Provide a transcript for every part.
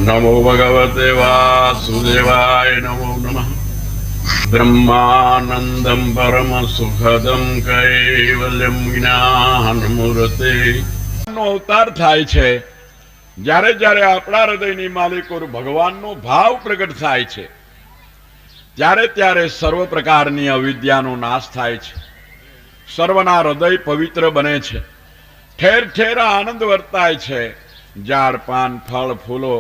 नमो भगवते वासुदेवाय नमो नमः। ब्रह्मानंदं परम सुखदं कैवल्यं ज्ञानमूर्ते નો અવતાર થાય છે જ્યારે જ્યારે આપણા હૃદયની માલિકોર ભગવાનનો ભાવ પ્રગટ થાય છે ત્યારે ત્યારે સર્વ પ્રકારની અવિદ્યાનો નાશ થાય છે, સર્વના હૃદય પવિત્ર બને છે, ઠેર ઠેર આનંદ વર્તાય છે, ઝાડ પાન ફળ ફૂલો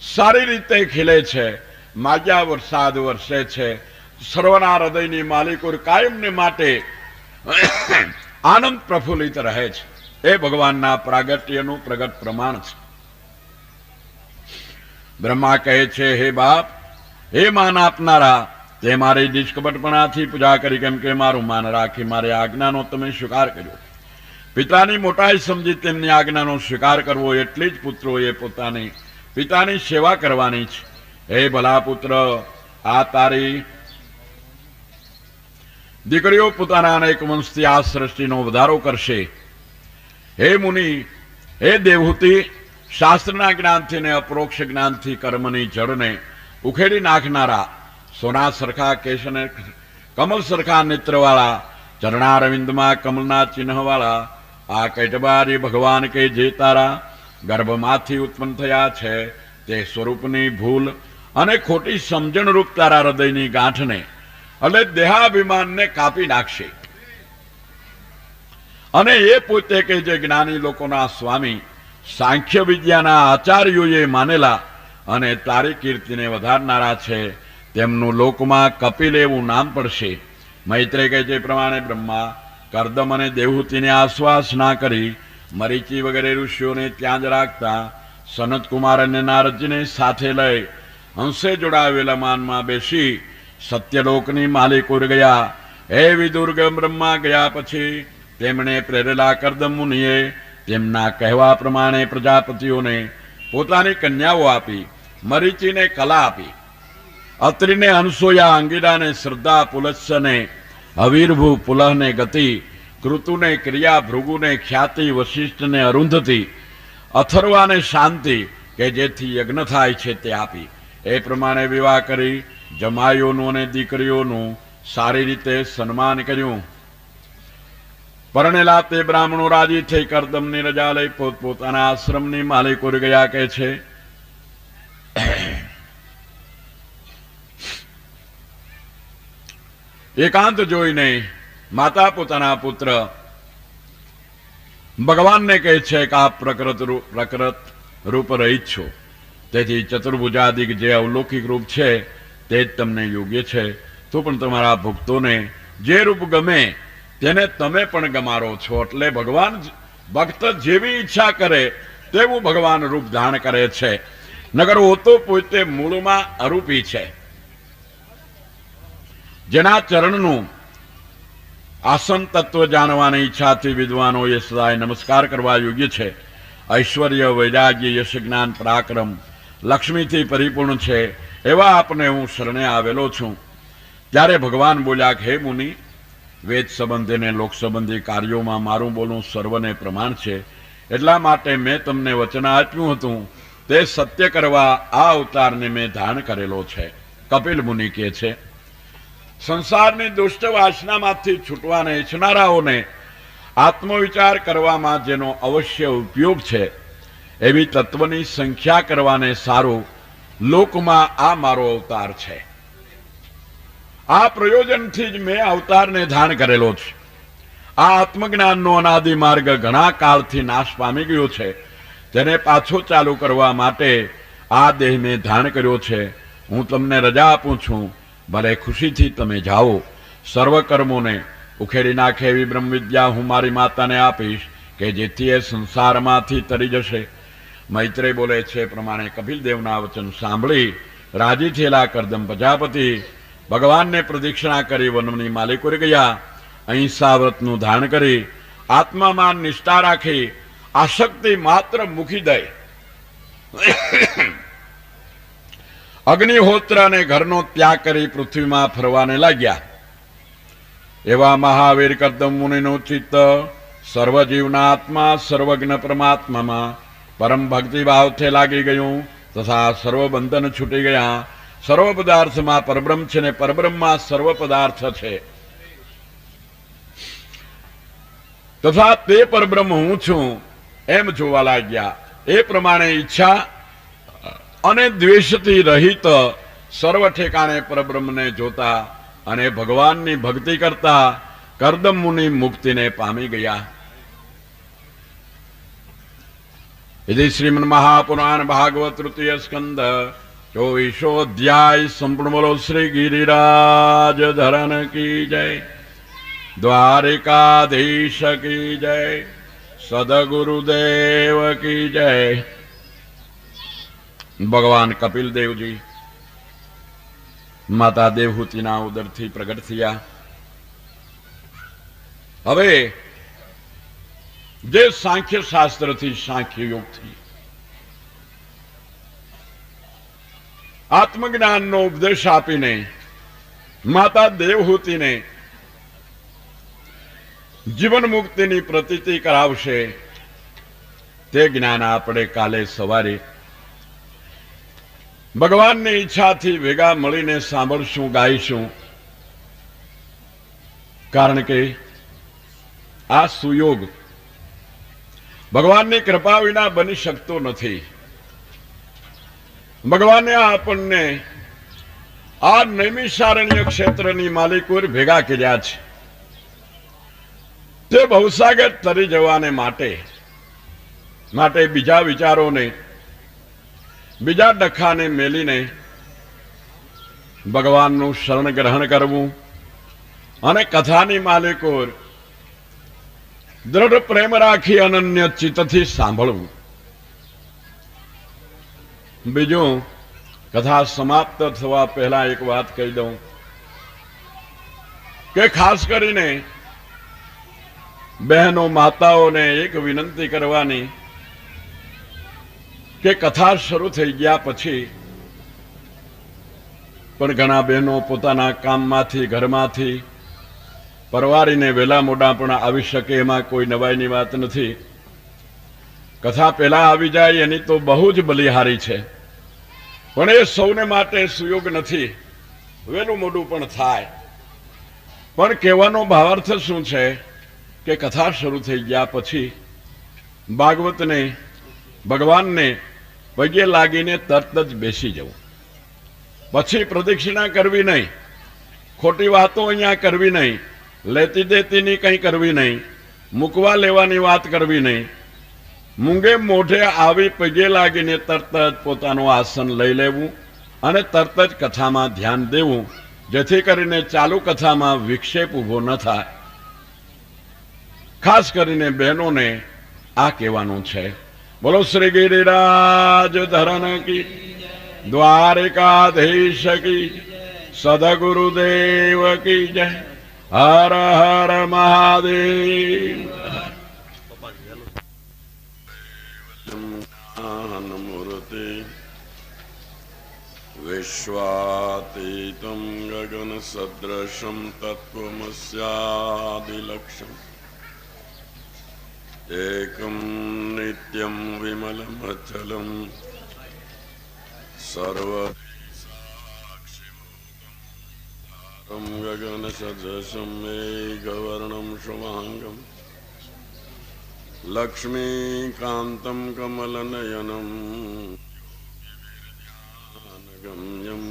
સારી રીતે ખીલે છે, માગ્યા વરસાદ વરસે છે, સર્વના હૃદયની માલિકોર કાયમને માટે આનંદ પ્રફુલ્લિત રહે છે. એ ભગવાનના પ્રાગટ્યનું પ્રગટ પ્રમાણ છે. બ્રહ્મા કહે છે, હે બાપ, હે માન આપનારા, તે મારી નિષ્કપટપણાથી પૂજા કરી, કેમ કે મારું માન રાખી મારી આજ્ઞાનો તમે સ્વીકાર કર્યો. પિતાની મોટાઈ સમજી તેમની આજ્ઞાનો સ્વીકાર કરવો, એટલી જ પુત્રોએ પોતાની પિતાની સેવા કરવાની છે. હે ભલા પુત્ર, આ તારી દીકરીઓ પોતાના અનેક વંશથી આ સૃષ્ટિનો વધારો કરશે. હે મુનિ, હે દેવહૂતિ, શાસ્ત્રના જ્ઞાનથી ને અપરોક્ષ જ્ઞાનથી કર્મની જળને ઉખેડી નાખનારા, સોના સરખા કેશને કમલ સરખા નેત્રવાળા, ચરણારવિંદમાં કમલના ચિહ્નવાળા આ કૈટબારી ભગવાન કે જે તારા ગર્ભમાંથી ઉત્પન્ન થયા છે, તે સ્વરૂપની ભૂલ અને ખોટી સમજણરૂપ તારા હૃદયની ગાંઠને એટલે દેહાભિમાનને કાપી નાખશે. અને એ પોતે કે જે જ્ઞાની લોકોના સ્વામી સાંખ્ય વિદ્યાના આચાર્યોએ માનેલા અને તારી કીર્તિને વધારનારા છે, તેમનું લોકમાં કપિલ એવું નામ પડશે. મૈત્રેય કહે છે પ્રમાણે બ્રહ્મા કર્દમ અને દેવહૂતિને આશ્વાસ ના કરી મરીચી વગેરે ઋષિઓને ત્યાં જ રાખતા સનત કુમાર અને નારદજીને સાથે લઈ હંસે જોડાવેલા માનમાં બેસી સત્યલોકની માલિકોર ગયા. હે વિદુર્ગ, બ્રહ્મા ગયા પછી તેમણે પ્રેરેલા કર્દમ મુનિએ તેમના કહેવા પ્રમાણે પ્રજાપતિઓને પોતાની કન્યાઓ આપી. મરીચીને કલા આપી, અત્રિને અનસૂયા, અંગિરાને શ્રદ્ધા, પુલત્સને અવિર્ભુ, પુલહને ગતિ, કૃતુને ક્રિયા, ભૃગુને ખ્યાતિ, વશિષ્ઠને અરુંધતી, અથર્વાને શાંતિ, કે જેથી યજ્ઞ થાય છે તે આપી. એ પ્રમાણે વિવાહ કરી જમાઈઓનું અને દીકરીઓનું સારી રીતે સન્માન કર્યું. પરણેલા તે બ્રાહ્મણો રાજી થઈ કરદમની રજા લઈ પોતપોતાના આશ્રમની માલિકોર ગયા. કહે છે, એકાંત જોઈને માતા પોતાના પુત્ર ભગવાનને કહે છે કે આપ પ્રકૃત રૂપ રહિત છો, તેથી ચતુર્ભુજાદિક જે અવલૌકિક રૂપ છે તે જ તમને યોગ્ય છે. તો પણ તમારા ભક્તોને જે રૂપ ગમે તેને તમે પણ ગમારો છો. એટલે ભગવાન ભક્ત જેવી ઈચ્છા કરે તેવું ભગવાન રૂપ ધારણ કરે છે. નગર ઓ તો પોતે મૂળમાં અરૂપી છે. જેના ચરણનું આસન તત્વ જાણવાની ઈચ્છાથી વિદ્વાનોએ સદાય નમસ્કાર કરવા યોગ્ય છે. ઐશ્વર્ય, વૈરાગ્ય, યશ, જ્ઞાન, પરાક્રમ, લક્ષ્મીથી પરિપૂર્ણ છે એવા આપને હું શરણે આવેલો છું. ત્યારે ભગવાન બોલ્યા, હે મુનિ, વેદ સંબંધી અને લોક સંબંધી કાર્યોમાં મારું બોલવું સર્વને પ્રમાણ છે. એટલા માટે મેં તમને વચન આપ્યું હતું તે સત્ય કરવા આ અવતારને મેં ધારણ કરેલો છે. કપિલ મુનિ કહે છે, સંસારની દુષ્ટ વાસનામાંથી છૂટવાને ઈચ્છનારાઓને આત્મવિચાર કરવામાં જેનો અવશ્ય ઉપયોગ છે એવી તત્વની સંખ્યા કરવાને સારું લોકમાં આ મારો અવતાર છે. આ પ્રયોજનથી જ મેં અવતારને ધારણ કરેલો છે. આ આત્મજ્ઞાનનો અનાદિ માર્ગ ઘણા કાળથી નાશ પામી ગયો છે, તેને પાછો ચાલુ કરવા માટે આ દેહ મેં ધારણ કર્યો છે. હું તમને રજા આપું છું, ભલે ખુશીથી તમે જાઓ. સર્વ કર્મોને ઉખેડી નાખે એવી બ્રહ્મવિદ્યા હું મારી માતાને આપીશ, કે જેથી એ સંસારમાંથી તરી જશે. મૈત્રેય બોલે છે પ્રમાણે કપિલદેવના વચન સાંભળી રાજી થયેલા કરદમ પ્રજાપતિ ભગવાનને પ્રદક્ષિણા કરી વનની માલિકોર ગયા. અહિંસા વ્રતનું ધારણ કરી આત્મામાં નિષ્ઠા રાખી આસક્તિ માત્ર મૂકી દઈ અગ્નિહોત્ર અને ઘરનો ત્યાગ કરી પૃથ્વીમાં ફરવાને લાગ્યા. એવા મહાવીર કરદમ મુનિનું ચિત્ત સર્વજીવના આત્મા સર્વજ્ઞ પરમાત્મામાં પરમ ભક્તિભાવથી લાગી ગયું. તથા સર્વ બંધન છૂટી ગયા. સર્વ પદાર્થમાં પરબ્રહ્મ છે ને પરબ્રહ્મમાં સર્વ પદાર્થ છે. તથા તે પરબ્રહ્મ હું છું એમ જોવા લાગ્યા. એ પ્રમાણે ઈચ્છા અને દ્વેષથી રહિત સર્વ ઠેકાણે પરબ્રહ્મને જોતા અને ભગવાનની ભક્તિ કરતા કર્દમ મુનિ મુક્તિને પામી ગયા. यदि श्रीमन महापुराण भागवत तृतीय स्कंद 24 अध्याय संपूर्ण बोलो श्री गिरिराज धरन की जय, द्वारिकाधीश की जय, सदगुरुदेव की जय. भगवान कपिल देव जी माता देवहूतिना उदरथी प्रगट थया. હવે જે સાંખ્ય શાસ્ત્રથી સાંખ્ય યોગથી આત્મજ્ઞાનનો ઉપદેશ આપીને માતા દેવહૂતિને જીવન મુક્તિની પ્રતીતિ કરાવશે તે જ્ઞાન આપણે કાલે સવારે ભગવાનની ઈચ્છાથી ભેગા મળીને સાંભળશું, ગાઈશું. કારણ કે આ સુયોગ ભગવાનની કૃપા વિના બની શકતો નથી. ભગવાને આપણને આ નૈમિષારણ્ય ક્ષેત્રની માલિકો ભેગા કર્યા છે તે ભવસાગર તરી જવાને માટે બીજા વિચારોને, બીજા ડખાને મેલીને ભગવાનનું શરણ ગ્રહણ કરવું અને કથાની માલિકો દ્રઢ પ્રેમ રાખી અનન્ય ચિત્તથી સાંભળવું. બીજું, કથા સમાપ્ત થવા પહેલા એક વાત કહી દઉં કે ખાસ કરીને બહેનો માતાઓને એક વિનંતી કરવાની કે કથા શરૂ થઈ ગયા પછી પણ ઘણા બહેનો પોતાના કામમાંથી, ઘરમાંથી પરવારીને વેલા મોડા પણ આવી શકે એમાં કોઈ નવાઈની વાત નથી. કથા પહેલા આવી જાય એની તો બહુ જ બલિહારી છે, પણ એ સૌને માટે સુયોગ નથી. વેલું મોડું પણ થાય. પણ કહેવાનો ભાવાર્થ શું છે કે કથા શરૂ થઈ ગયા પછી ભાગવતને, ભગવાનને પગે લાગીને તરત જ બેસી જવું. પછી પ્રદક્ષિણા કરવી નહીં, ખોટી વાતો અહીંયા કરવી નહીં, લેતી દેતીની કંઈ કરવી નહીં, મૂકવા લેવાની વાત કરવી નહીં. મૂંગે મોઢે આવી પગે લાગીને તરત જ પોતાનું આસન લઈ લેવું અને તરત જ કથામાં ધ્યાન દેવું, જેથી કરીને ચાલુ કથામાં વિક્ષેપ ઊભો ન થાય. ખાસ કરીને બહેનોને આ કહેવાનું છે. બોલો શ્રી ગિરિરાજ ધરન કી, દ્વારિકાધીશ કી, સદગુરુદેવ કી જય. હર હર મહાદેવ. મૂર્તિ વિશ્વાતીતમ ગગન સદૃશમ તત્વમસ્યાદિલક્ષમ એકમ નિત્યમ વિમલમ અચલમ સર્વ ગગન સદૃશમ મેઘવર્ણમ શુભાંગમ લક્ષ્મીકાંતમ કમલનયનમ ગમ્યમ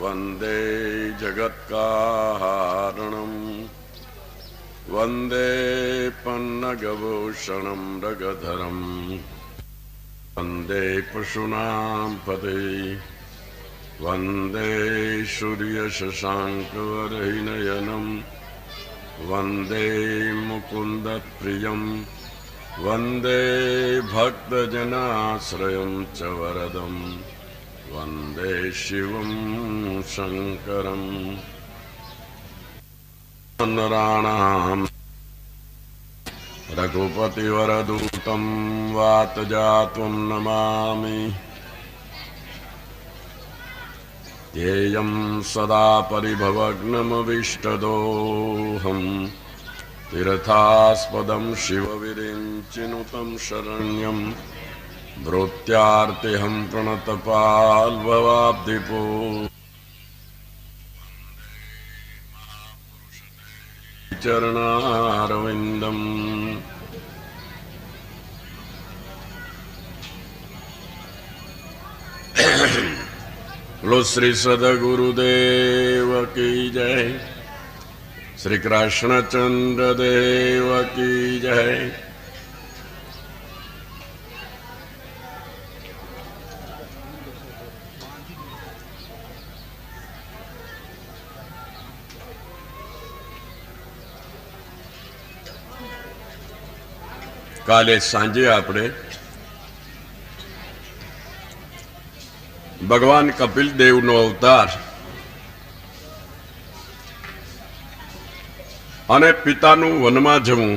વંદે જગત્કારણમ વંદે પન્નગભૂષણમ રગધરમ વંદે પશુનાં પતે વંદે સૂર્યશશાંકવરહિનયનમ વંદે મુકુંદપ્રિયમ વંદે ભક્તજનાશ્રયમ ચ વરદમ વંદે શિવમ શંકરમ નરાણામ रघुपतिवरदूतं वातजातं नमामि। ध्येयं सदा परिभवग्नमभीष्टदोहं तीर्थास्पदं शिवविरिञ्चिनुतं शरण्यं भृत्यार्तिहं प्रणतपाल्भवाब्धिपो चरणारविन्दम्। बोलो श्री सदगुरुदेव की जय, श्री कृष्णचंद्र देव की जय। काले सांजे आपणे भगवान कपिल देव नो अवतार अने पितानु वनमा जवुं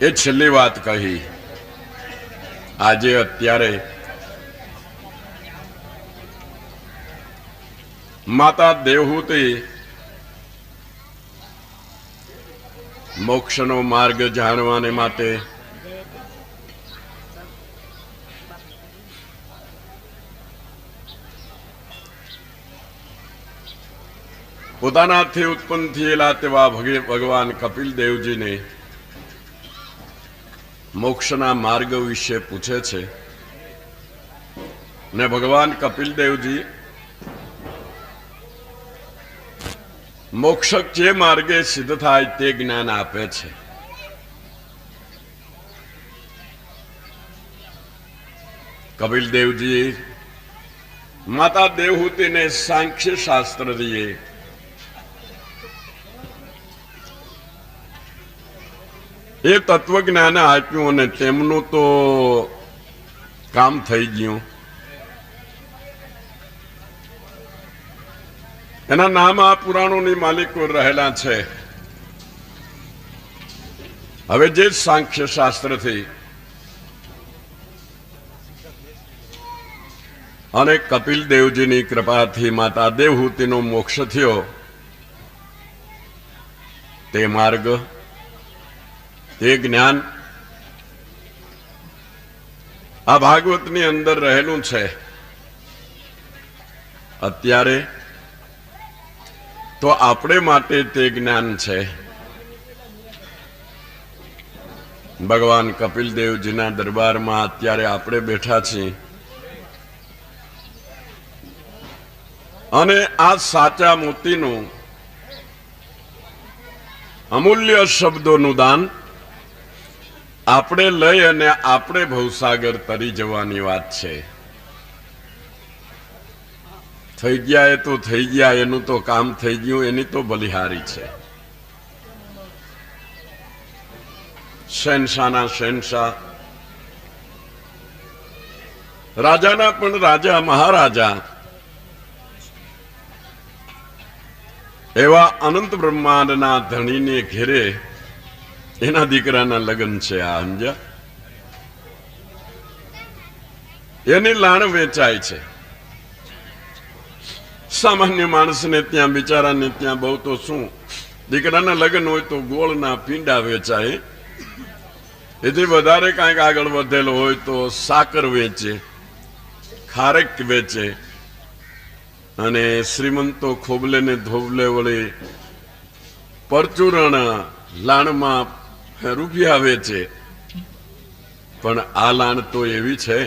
ए छेल्ली वात कही। आजे अत्यारे माता देवहूति मोक्षनो मार्ग जाणवाने माटे પોતાનાથી ઉત્પન્ન થયેલા તેવા ભગવાન કપિલ દેવજીને મોક્ષના માર્ગ વિશે પૂછે છે ને ભગવાન કપિલ દેવજી મોક્ષ જે માર્ગે સિદ્ધ થાય તે જ્ઞાન આપે છે। કપિલ દેવજી માતા દેવહૂતિને સાંખ્ય શાસ્ત્ર દીએ એ તત્વજ્ઞાન આપ્યું અને તેમનું તો કામ થઈ ગયું। એના નામ આ પુરાણોની માલિકો રહેલા છે। હવે જે સાંખ્ય શાસ્ત્રથી અને કપિલ દેવજીની કૃપાથી માતા દેવહૂતિનો મોક્ષ થયો તે માર્ગ તે જ્ઞાન આ ભાગવતની અંદર રહેલું છે। અત્યારે તો આપણે માટે તે જ્ઞાન છે। ભગવાન કપિલ દેવજીના દરબારમાં અત્યારે આપણે બેઠા છીએ અને આ સાચા મોતીનું અમૂલ્ય શબ્દોનું દાન આપણે લઈ અને આપણે ભવસાગર તરી જવાની વાત છે। થઈ ગયા એ તો થઈ ગયા, એનું તો કામ થઈ ગયું, એની તો બલિહારી છે। શહેનશાહના શહેનશાહ, રાજાના પણ રાજા મહારાજા એવા અનંત બ્રહ્માંડના ધણીને ઘેરે એના દીકરાના લગ્ન છે। આ સમજ્યા? એની લાણ વેચાય છે। સામાન્ય માણસને ત્યાં બિચારાને ત્યાં બહુ તો શું, દીકરાના લગ્ન હોય તો ગોળના પીંડા વેચાય, એથી વધારે કાંઈક આગળ વધેલો હોય તો સાકર વેચે, ખારેક વેચે, અને શ્રીમંતો ખોબલે ને ધોબલે વળી પરચુરણ લાણમાં રૂપિયા વેચે। પણ આ લાણ તો એવી છે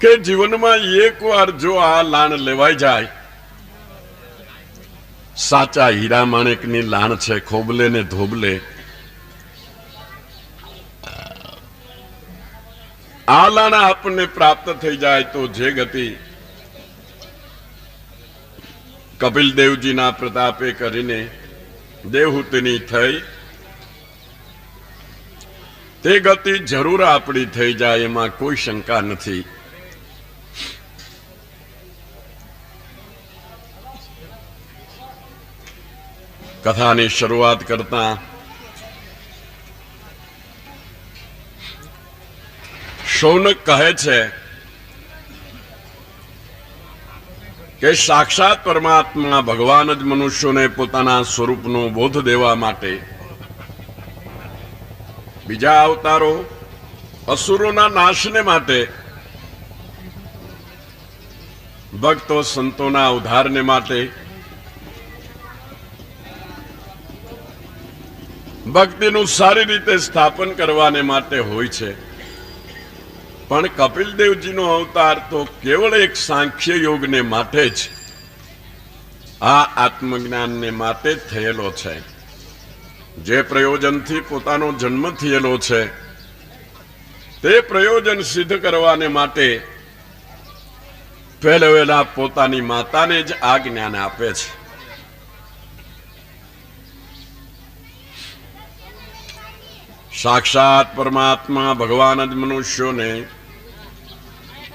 કે જીવનમાં એક વાર જો આ લાણ લેવાઈ જાય, સાચા હીરા માણેકની લાણ છે, ખોબલે ને ધોબલે, આ લાણ આપણને પ્રાપ્ત થઈ જાય તો જે ગતિ કપિલ દેવજીના પ્રતાપે કરીને દેવહૂતિની થઈ તે ગતિ જરૂર આપણી થઈ જાય, એમાં કોઈ શંકા નથી। કથાની શરૂઆત કરતા શૌનક કહે છે કે સાક્ષાત પરમાત્મા ભગવાન જ મનુષ્યોને પોતાના સ્વરૂપનો બોધ દેવા માટે બીજા અવતારો અસુરોના નાશને માટે, ભક્તો સંતોના ઉદ્ધારને માટે, ભક્તિનું સારી રીતે સ્થાપન કરવાને માટે હોય છે. પણ કપિલદેવજીનો અવતાર તો કેવળ એક સાંખ્ય યોગને માટે જ, આ આત્મજ્ઞાનને માટે જ થયેલો છે. જે પ્રયોજનથી પોતાનો જન્મ થયેલો છે તે પ્રયોજન સિદ્ધ કરવાને માટે પહેલેલા પોતાની માતાને જ આ જ્ઞાન આપે છે. સાક્ષાત પરમાત્મા ભગવાન જ મનુષ્યોને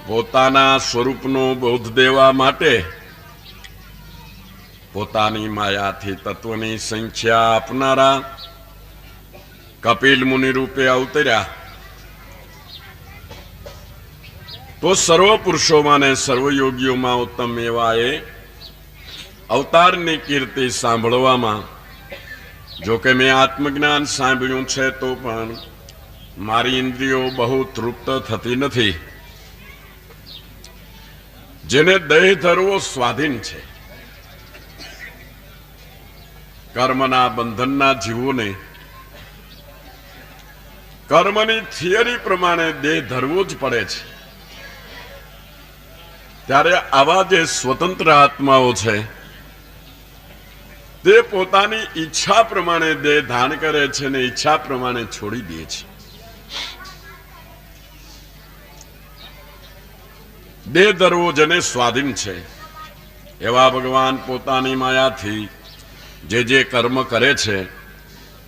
પોતાના સ્વરૂપનો બોધ દેવા માટે પોતાની માયાથી તત્વની સંખ્યા આપનારા કપિલ મુનિ રૂપે અવતર્યા. તો સર્વ પુરુષોમાં ને સર્વ યોગીઓમાં ઉત્તમ એવા એ અવતારની કીર્તિ સાંભળવામાં, જો કે મેં આત્મજ્ઞાન સાંભળ્યું છે તો પણ મારી ઇન્દ્રિયો બહુ તૃપ્ત થતી નથી. જેને દેહ ધરવો સ્વાધીન છે, કર્મના બંધનના જીવોને કર્મની થિયરી પ્રમાણે દેહ ધરવો જ પડે છે. ત્યારે આવા જે સ્વતંત્ર આત્માઓ છે તે પોતાની ઈચ્છા પ્રમાણે દેહ ધારણ કરે છે ને ઈચ્છા પ્રમાણે છોડી દે છે. દેહ ધરવો જેને સ્વાધીન છે એવા ભગવાન પોતાની માયાથી જે કર્મ કરે છે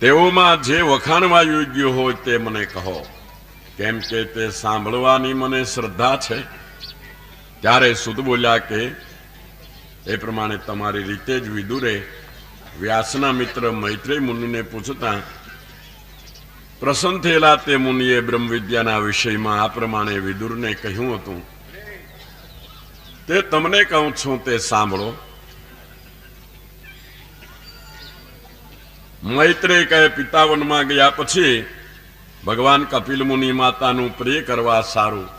તેઓમાં જે વખાણવા યોગ્ય હોય તે મને કહો, કેમ કે તે સાંભળવાની મને શ્રદ્ધા છે. ત્યારે સુત બોલ્યા કે એ પ્રમાણે તમારી રીતે જ વિદુરે વ્યાસના મિત્ર મૈત્રેય મુનિને પૂછતા પ્રસન્ન થયેલા તે મુનિએ બ્રહ્મ વિદ્યાના વિષયમાં આ પ્રમાણે વિદુરને કહ્યું હતું. તે તમને કહું છું તે સાંભળો. મૈત્રેય કહે, પિતાવનમાં ગયા પછી ભગવાન કપિલ મુનિ માતાનું પ્રિય કરવા સારું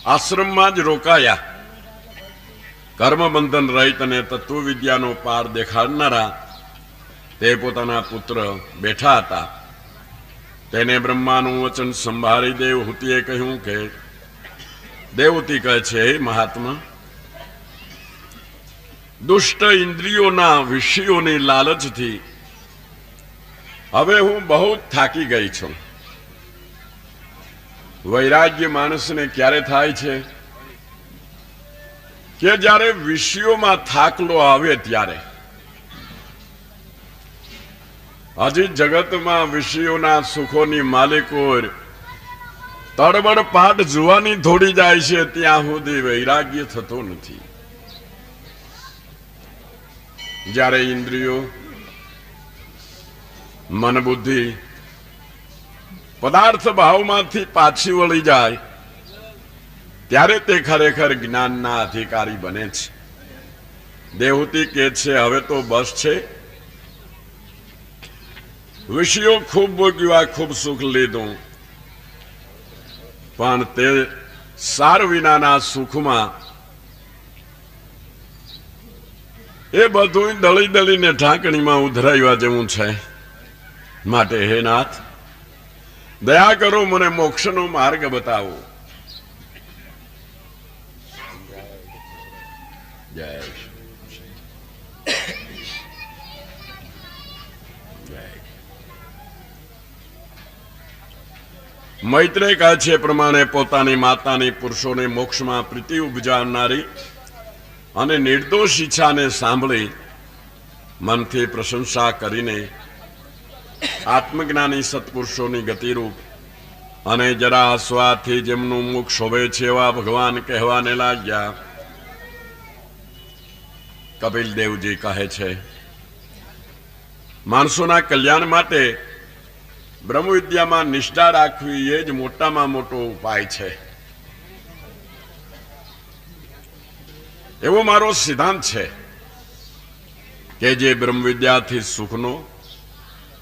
આશ્રમમાં જ રોકાયા. કર્મબંધન રહિત અને તત્વ વિદ્યાનો પાર દેખાડનારા તે પોતાના પુત્ર બેઠા હતા. તેને બ્રહ્માનું વચન સંભાળી દેવહૂતિએ કહ્યું કે, દેવહૂતિ કહે છે, હે મહાત્મા, દુષ્ટ ઇન્દ્રિયોના વિષયોની લાલચથી હવે હું બહુ થાકી ગઈ છું. વૈરાગ્ય માણસને ક્યારે થાય છે કે જ્યારે વિષયોમાં થાકલો આવે ત્યારે. હજી જગતમાં વિષયોના સુખોની માલિકો તડબડ પાટ જોવાની થોડી જાય છે ત્યાં સુધી વૈરાગ્ય થતો નથી. જ્યારે ઇન્દ્રિયો, મન, બુદ્ધિ પદાર્થ ભાવમાંથી પાછી વળી જાય ત્યારે તે ખરેખર જ્ઞાનના અધિકારી બને છે. દેવહૂતિ કહે છે, હવે તો બસ છે. વિષયો ખૂબ ભોગવ્યા, ખૂબ સુખ લીધું, પણ તે સાર વિનાના સુખમાં એ બધું દળી દળીને ઢાંકણીમાં ઉધરાવ્યા જેવું છે. માટે હે નાથ, દયા કરો, મને મોક્ષનો માર્ગ બતાવો. જય મૈત્રેય કહે છે પ્રમાણે પોતાની માતાની પુરુષોને મોક્ષમાં પ્રીતિ ઉપજાવનારી અને નિર્દોષ ઈચ્છાને સાંભળી મનથી પ્રશંસા કરીને આત્મજ્ઞાની સત્પુરુષોની ગતિરૂપ અને જરા સ્વાથી જેમનું મુખ શોભે છે એવા ભગવાન કહેવાને લાગ્યા. કપિલ દેવજી કહે છે, માણસોના કલ્યાણ માટે બ્રહ્મ વિદ્યામાં નિષ્ઠા રાખવી એ જ મોટામાં મોટો ઉપાય છે. એવો મારો સિદ્ધાંત છે કે જે બ્રહ્મ વિદ્યાથી સુખનો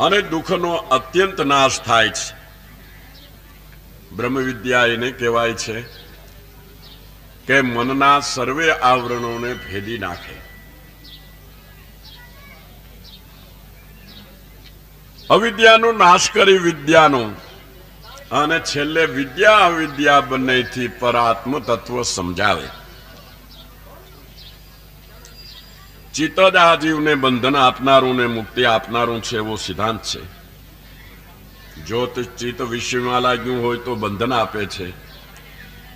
અને દુઃખનો અત્યંત નાશ થાય છે. બ્રહ્મ વિદ્યા એને કહેવાય છે કે મનના સર્વે આવરણોને ભેદી નાખે. અવિદ્યાનો નાશ કરી વિદ્યાનો, અને છેલ્લે વિદ્યા અવિદ્યા બંનેથી પર આત્મ તત્વ સમજાવે. ચિત્ત જ આ જીવને બંધન આપનારું ને મુક્તિ આપનારું છે એવો સિદ્ધાંત છે. જો ચિત્ત વિષયમાં લાગ્યું હોય તો બંધન આપે છે,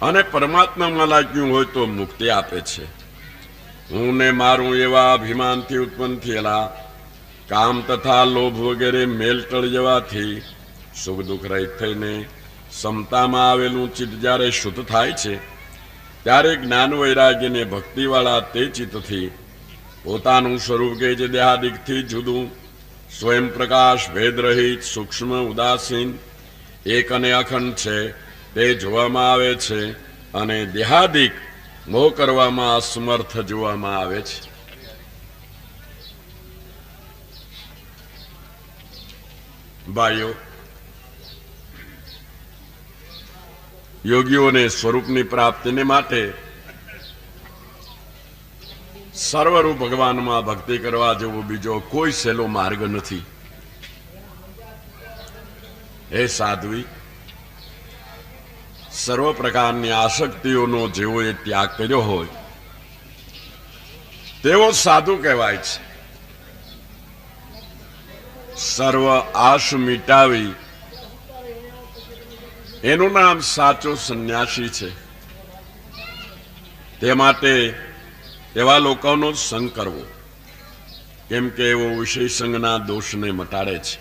અને પરમાત્મામાં લાગ્યું હોય તો મુક્તિ આપે છે. હું ને મારું એવા અભિમાનથી ઉત્પન્ન થયેલા કામ તથા લોભ વગેરે મેલ ટળ જવાથી સુખ દુઃખ રહિત થઈને સમતામાં આવેલું ચિત્ત જ્યારે શુદ્ધ થાય છે ત્યારે જ્ઞાન વૈરાગ્ય ને ભક્તિવાળા તે ચિત્તથી પોતાનું સ્વરૂપ કે જે દેહાદિકથી જુદું, સ્વયં પ્રકાશ ભેદ રહિત, સૂક્ષ્મ, ઉદાસીન, એક અને અખંડ છે તે જોવામાં આવે છે, અને દેહાદિક મોહ કરવામાં અસમર્થ જોવામાં આવે છે. ભાઈઓ, યોગીઓને સ્વરૂપની પ્રાપ્તિને માટે સર્વરૂપ ભગવાનમાં ભક્તિ કરવા જેવો બીજો કોઈ સહેલો માર્ગ નથી. હે સાધ્વી, સર્વ પ્રકારની આસક્તિઓનો જેઓએ ત્યાગ કર્યો હોય તેવો સાધુ કહેવાય છે. સર્વ આશ મિટાવી એનું નામ સાચો સંન્યાસી છે. તે માટે એવા લોકોનો સંગ કરવો, કેમ કે એવો વિષય સંગના દોષને મટાડે છે.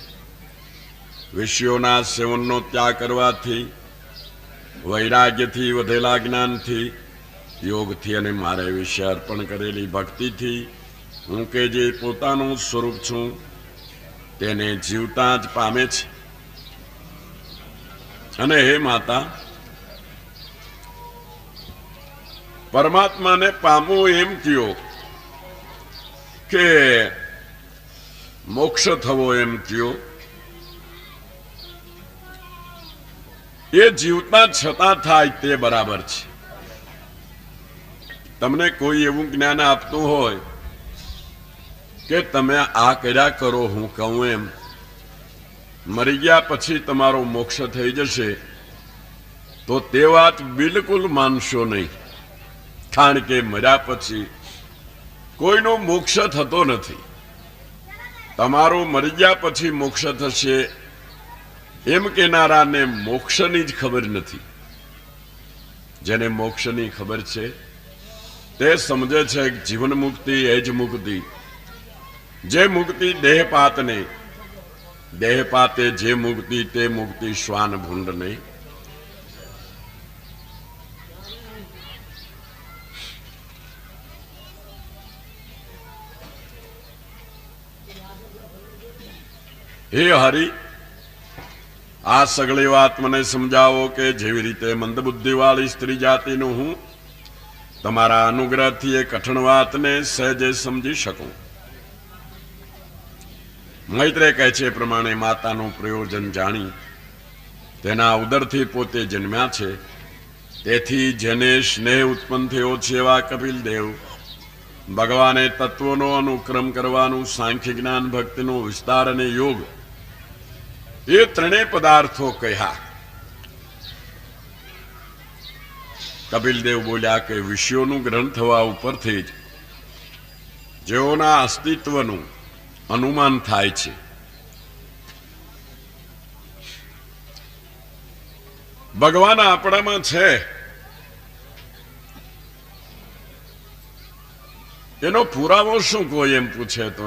વિષયોના સેવનનો ત્યાગ કરવાથી, વૈરાગ્યથી, વધેલા જ્ઞાનથી, યોગથી અને મારે વિશે અર્પણ કરેલી ભક્તિથી હું કે જે પોતાનું સ્વરૂપ છું તેને જીવતા જ પામે છે. અને હે માતા, પરમાત્માને પામવું એમ કયો કે મોક્ષ થવો એમ કયો, એ જીવતા છતાં થાય તે બરાબર છે. તમને કોઈ એવું જ્ઞાન આપતું હોય કે તમે આ કર્યા કરો હું કહું એમ, મરી ગયા પછી તમારો મોક્ષ થઈ જશે, તો તે વાત બિલકુલ માનશો નહીં. કારણ કે મર્યા પછી કોઈનો મોક્ષ થતો નથી. તમારો મરી ગયા પછી મોક્ષ થશે એમ કેનારાને મોક્ષની જ ખબર નથી. જેને મોક્ષની ખબર છે તે સમજે છે કે જીવન મુક્તિ એ જ મુક્તિ, જે મુક્તિ દેહપાતને, દેહપાતે જે મુક્તિ તે મુક્તિ શ્વાન ભૂંડ નહીં. હે હરિ, આ સગળી વાત મને સમજાવો કે જેવી રીતે મંદબુદ્ધિવાળી સ્ત્રી જાતિનું હું તમારા અનુગ્રહથી એ કઠણ વાતને સહેજે સમજી શકું. મૈત્રેય કહે છે એ પ્રમાણે માતાનું પ્રયોજન જાણી તેના ઉદરથી પોતે જન્મ્યા છે, તેથી જેને સ્નેહ ઉત્પન્ન થયો છે એવા કપિલ દેવ ભગવાને તત્વોનો અનુક્રમ કરવાનું, સાંખ્ય જ્ઞાન, ભક્તિનો વિસ્તાર અને યોગ એ ત્રણેય પદાર્થો કહ્યા. કપિલદેવ બોલ્યા કે વિષયોનું ગ્રહણ થવા ઉપરથી જ જેઓના અસ્તિત્વનું અનુમાન થાય છે. ભગવાન આપણામાં છે એનો પુરાવો શું કોઈ એમ પૂછે તો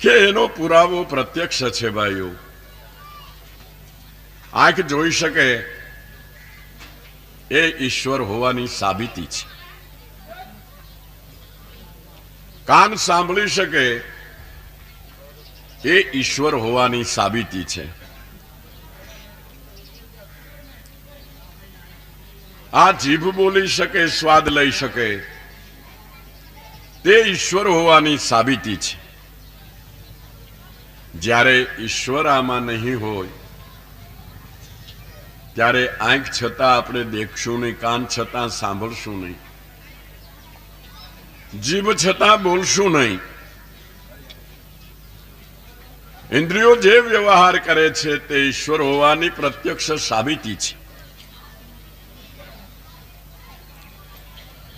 કે એનો પુરાવો પ્રત્યક્ષ છે. ભાઈઓ, આંખ જોઈ શકે એ ઈશ્વર હોવાની સાબિતી છે. કાન સાંભળી શકે એ ઈશ્વર હોવાની સાબિતી છે. આ જીભ બોલી શકે, સ્વાદ લઈ શકે, તે ઈશ્વર હોવાની સાબિતી છે. જ્યારે ઈશ્વર આમાં નહીં હોય ત્યારે આંખ છતાં આપણે દેખશું નહીં, કાન છતાં સાંભળશું નહીં, જીભ છતાં બોલશું નહીં. ઇન્દ્રિયો જે વ્યવહાર કરે છે તે ઈશ્વર હોવાની પ્રત્યક્ષ સાબિતી છે.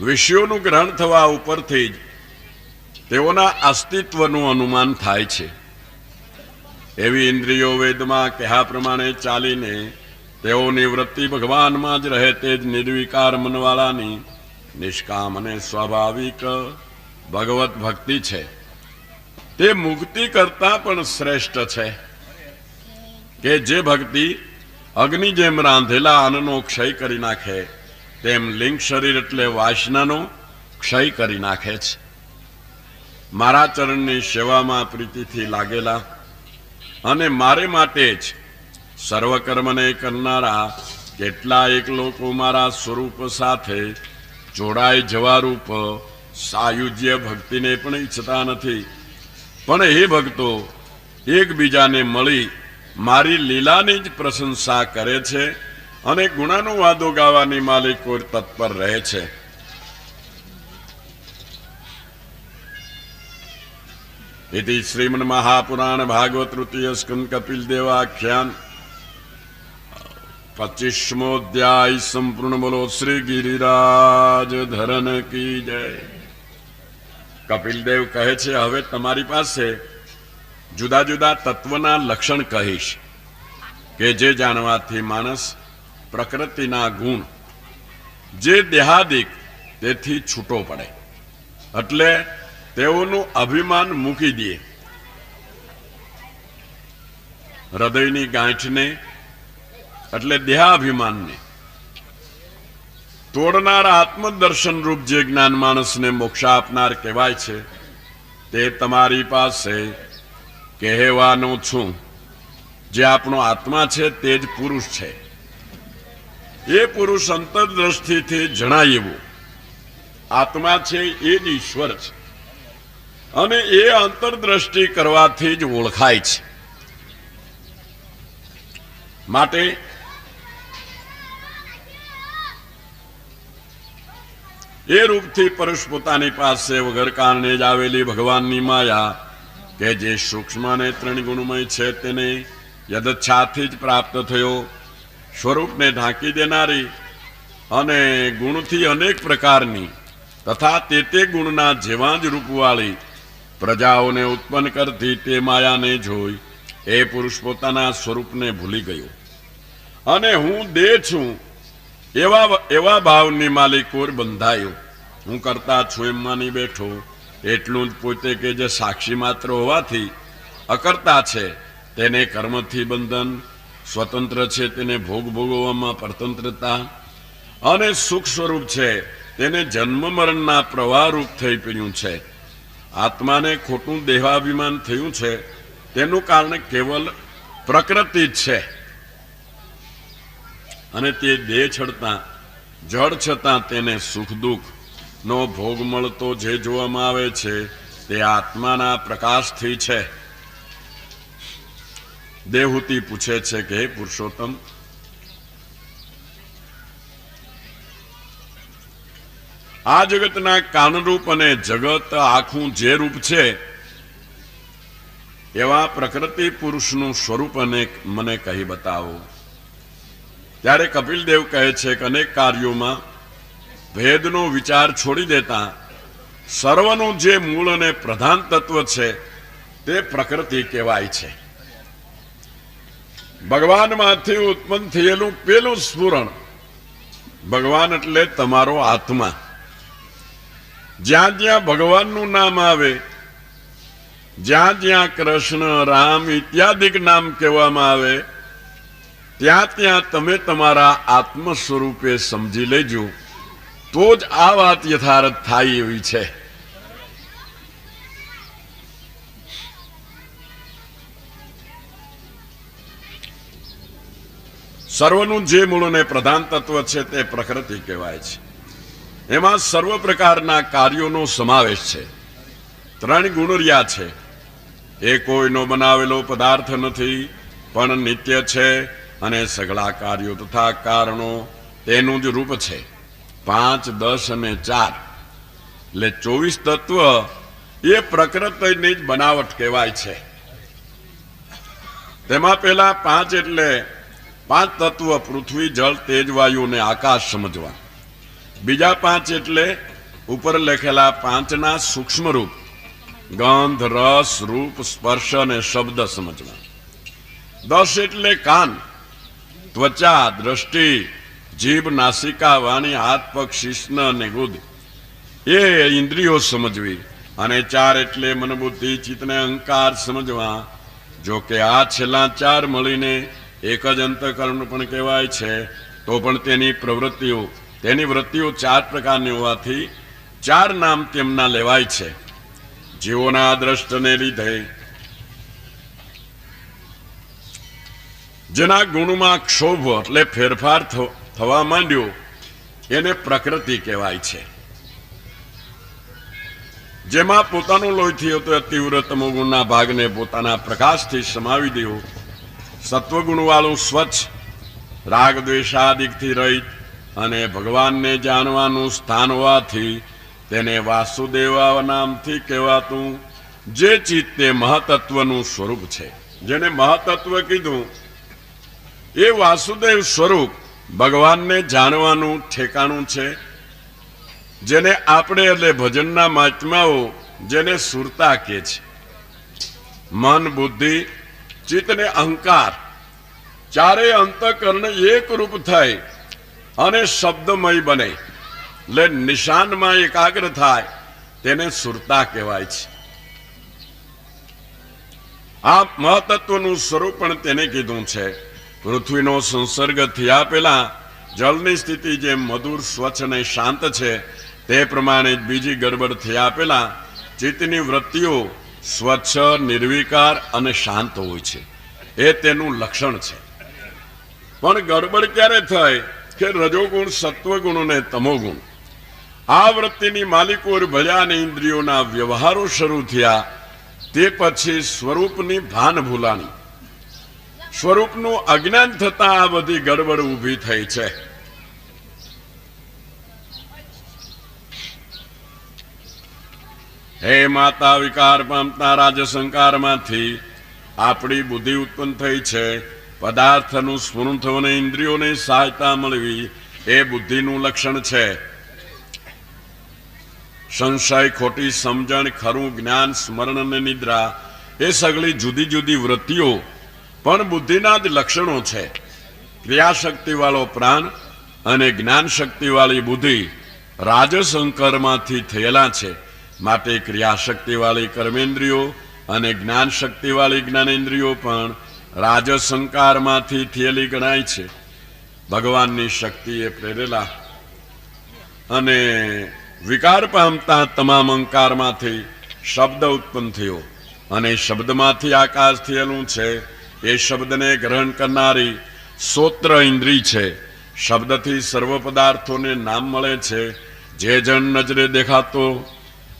વિષયોનું ગ્રહણ થવા ઉપરથી જ તેઓના અસ્તિત્વનું અનુમાન થાય છે. એવી ઇન્દ્રિયો વેદમાં કહ્યા પ્રમાણે ચાલીને તેઓની વૃત્તિ ભગવાનમાં જ રહે તે જ નિર્વિકાર મનવાળાની નિષ્કામ અને સ્વાભાવિક ભગવત ભક્તિ છે. તે મુક્તિ કરતા પણ શ્રેષ્ઠ છે કે જે ભક્તિ અગ્નિ જેમ રાંધેલા અન્નનો ક્ષય કરી નાખે તેમ લિંગ શરીર એટલે વાસનાનો ક્ષય કરી નાખે છે. મારા ચરણની સેવામાં પ્રીતિથી લાગેલા અને મારે માટે જ સર્વકર્મને કરનારા કેટલાયક લોકો મારા સ્વરૂપ સાથે જોડાઈ જવા રૂપ સાયુજ્ય ભક્તિને પણ ઈચ્છતા નથી, પણ એ ભક્તો એકબીજાને મળી મારી લીલાની જ પ્રશંસા કરે છે અને ગુણાનુવાદો ગાવાની માલિકો તત્પર રહે છે. इति श्रीमन महापुराण भागवत तृतीय स्कंद कपिल देवाख्यान 25मो अध्याय संपूर्ण. बोलो श्री गिरिराज धरन की जय. કપિલ દેવ કહે છે, હવે તમારી પાસે જુદા જુદા તત્વના લક્ષણ કહીશ કે જે જાણવાથી માણસ પ્રકૃતિના ગુણ જે દેહાદિક તેથી છૂટો પડે, એટલે તેઓનું અભિમાન મૂકી દે. હૃદયની ગાંઠને એટલે દેહાભિમાનને તોડનાર આત્મદર્શન રૂપ જે જ્ઞાન માણસને મોક્ષ આપનાર કહેવાય છે તે તમારી પાસે કહેવાનો છું. જે આપણો આત્મા છે તે જ પુરુષ છે. એ પુરુષ અંતરદ્રષ્ટિથી જણાય એવું આત્મા છે એ જ ઈશ્વર છે અને એ અંતરદ્રષ્ટિ કરવાથી જ ઓળખાય છે. માટે એ રૂપથી પરુષ પોતાની પાસે વગર કારણે જ આવેલી ભગવાનની માયા કે જે સૂક્ષ્મ અને ત્રણ ગુણમય છે તેને યદચ્છાથી જ પ્રાપ્ત થયો. સ્વરૂપને ઢાંકી દેનારી અને ગુણથી અનેક પ્રકારની તથા તે ગુણના જેવા જ રૂપવાળી પ્રજાઓને ઉત્પન્ન કરતી તે માયાને જોઈ એ પુરુષ પોતાના સ્વરૂપને ભૂલી ગયો અને હું દેહ છું એવા ભાવની માલિકોર બંધાયો. હું કરતા છું એમ માની બેઠો. એટલું જ પોતે કે જે સાક્ષી માત્ર હોવાથી અકર્તા છે તેને કર્મથી બંધન, સ્વતંત્ર છે તેને ભોગ ભોગવવામાં પરતંત્રતા અને સુખ સ્વરૂપ છે તેને જન્મ મરણના પ્રવાહરૂપ થઈ પડ્યું છે. આત્માને ખોટું દેહાભિમાન થયું છે તેનું કારણ કેવલ પ્રકૃતિ જ છે અને તે દેહ છડતા જળ છતાં તેને સુખ દુઃખ નો ભોગ મળતો જે જોવામાં આવે છે તે આત્માના પ્રકાશથી છે. દેવહૂતિ પૂછે છે કે હે પુરુષોત્તમ, આ જગતના કાનરૂપ અને જગત આખું જે રૂપ છે એવા પ્રકૃતિ પુરુષનું સ્વરૂપ મને કહી બતાવો. ત્યારે કપિલ દેવ કહે છે કે અનેક કાર્યોમાં ભેદનો વિચાર છોડી દેતા સર્વનું જે મૂળ અને પ્રધાન તત્વ છે તે પ્રકૃતિ કહેવાય છે. ભગવાનમાંથી ઉત્પન્ન થયેલું પેલું સ્ફુરણ ભગવાન એટલે તમારો આત્મા. જ્યાં જ્યાં ભગવાનનું નામ આવે, જ્યાં જ્યાં કૃષ્ણ, રામ ઇત્યાદિક નામ કહેવામાં આવે ત્યાં ત્યાં તમે તમારા આત્મ સ્વરૂપે સમજી લેજો તો જ આ વાત યથાર્થ થાય એવી છે. સર્વનું જે મૂળ અને પ્રધાન તત્વ છે તે પ્રકૃતિ કહેવાય છે. એમાં સર્વ પ્રકારના કાર્યોનો સમાવેશ છે. 3 ગુણ રહ્યા છે. એ કોઈનો બનાવેલો પદાર્થ નથી, પણ નિત્ય છે અને સઘળા કાર્યો તથા કારણો તેનું જ રૂપ છે. 5, 10 અને 4 એટલે 24 તત્વ એ પ્રકૃતિની જ બનાવટ કહેવાય છે. તેમાં પેલા 5 એટલે 5 તત્વ પૃથ્વી, જળ, તેજ, વાયુ અને આકાશ સમજવા. બીજા 5 એટલે ઉપર લખેલા 5ના સૂક્ષ્મ રૂપ ગંધ, રસ, રૂપ, સ્પર્શ અને શબ્દ સમજવા. 10 એટલે કાન, ત્વચા, દ્રષ્ટિ, જીભ, નાસિકા, વાણી, હાથ, પગ, શિશ્ન અને ગુદ એ ઇન્દ્રિયો સમજવી. અને 4 એટલે મન, બુદ્ધિ, ચિત્ત ને અહંકાર સમજવા. જો કે આ છેલ્લા 4 મળીને એક જ અંતઃકરણ પણ કહેવાય છે, તો પણ તેની વૃત્તિઓ 4 પ્રકારની હોવાથી 4 નામ તેમના લેવાય છે. જીવોના દ્રષ્ટને લીધે જેના ગુણમાં ક્ષોભ એટલે ફેરફાર થવા માંડ્યો એને પ્રકૃતિ કહેવાય છે. જેમાં પોતાનું લોહીથી હતો તીવ્ર તમોગુણના ભાગને પોતાના પ્રકાશથી સમાવી દેવો. સત્વગુણ વાળું સ્વચ્છ, રાગ દ્વેષાદિકથી રહિત અને ભગવાનને જાણવાનું સ્થાન હોવાથી તેને વાસુદેવ નામથી કહેવાતું. જે ચિત્ત તે મહતત્વનું સ્વરૂપ છે. જેને મહતત્વ કીધું એ વાસુદેવ સ્વરૂપ ભગવાનને જાણવાનું ઠેકાણું છે. જેને આપણે એટલે ભજનના મહાત્માઓ જેને સુરતા કહે છે. મન, બુદ્ધિ, ચિત્ત ને અહંકાર 4 અંતઃકરણ એક રૂપ થાય અને શબ્દમય બને એટલે નિશાનમાં એકાગ્ર થાય તેને સુરતા કહેવાય છે. આ મહતત્વનું સ્વરૂપ પણ તેને કીધું છે. પૃથ્વીનો સંસર્ગ થયા પહેલા જળની સ્થિતિ જેમ મધુર, સ્વચ્છ અને શાંત છે, તે પ્રમાણે બીજી ગડબડ થયા પહેલા ચિત્તની વૃત્તિઓ સ્વચ્છ, નિર્વિકાર અને શાંત હોય છે. એ તેનું લક્ષણ છે. પણ ગડબડ ક્યારે થાય કે રજોગુણ, સત્વગુણ અને તમોગુણ આ વૃત્તિની માલિકો ભળ્યા અને ઇન્દ્રિયોના વ્યવહારો શરૂ થયા. તે પછી સ્વરૂપની ભાન ભૂલાણી, સ્વરૂપનું અજ્ઞાન થતા આ બધી ગડબડ ઊભી થઈ છે. હે માતા, વિકાર પામતા રાજસંકારમાંથી આપણી બુદ્ધિ ઉત્પન્ન થઈ છે. પદાર્થનું સ્ફુરણ થવાને ઇન્દ્રિયોને સહાયતા મળવી એ બુદ્ધિનું લક્ષણ છે. સંશય, ખોટી સમજણ, ખરું જ્ઞાન, સ્મરણ અને નિદ્રા એ સગળી જુદી જુદી વૃત્તિઓ પણ બુદ્ધિના જ લક્ષણો છે. ક્રિયાશક્તિ વાળો પ્રાણ અને જ્ઞાન શક્તિ વાળી બુદ્ધિ રાજસંકરમાંથી થયેલા છે. માટે ક્રિયાશક્તિ વાળી કર્મેન્દ્રિયો અને જ્ઞાન શક્તિ વાળી જ્ઞાનેન્દ્રિયો પણ રાજસંકારમાંથી થયેલી ગણાય છે. ભગવાનની શક્તિએ પ્રેરેલા અને વિકાર પામતા તમામ અંકારમાંથી શબ્દ ઉત્પન્ન થયો અને શબ્દમાંથી આકાશ થયેલું છે. એ શબ્દને ગ્રહણ કરનારી શ્રોત્ર ઇન્દ્રિય છે. શબ્દથી સર્વ પદાર્થોને નામ મળે છે. જે જણ નજરે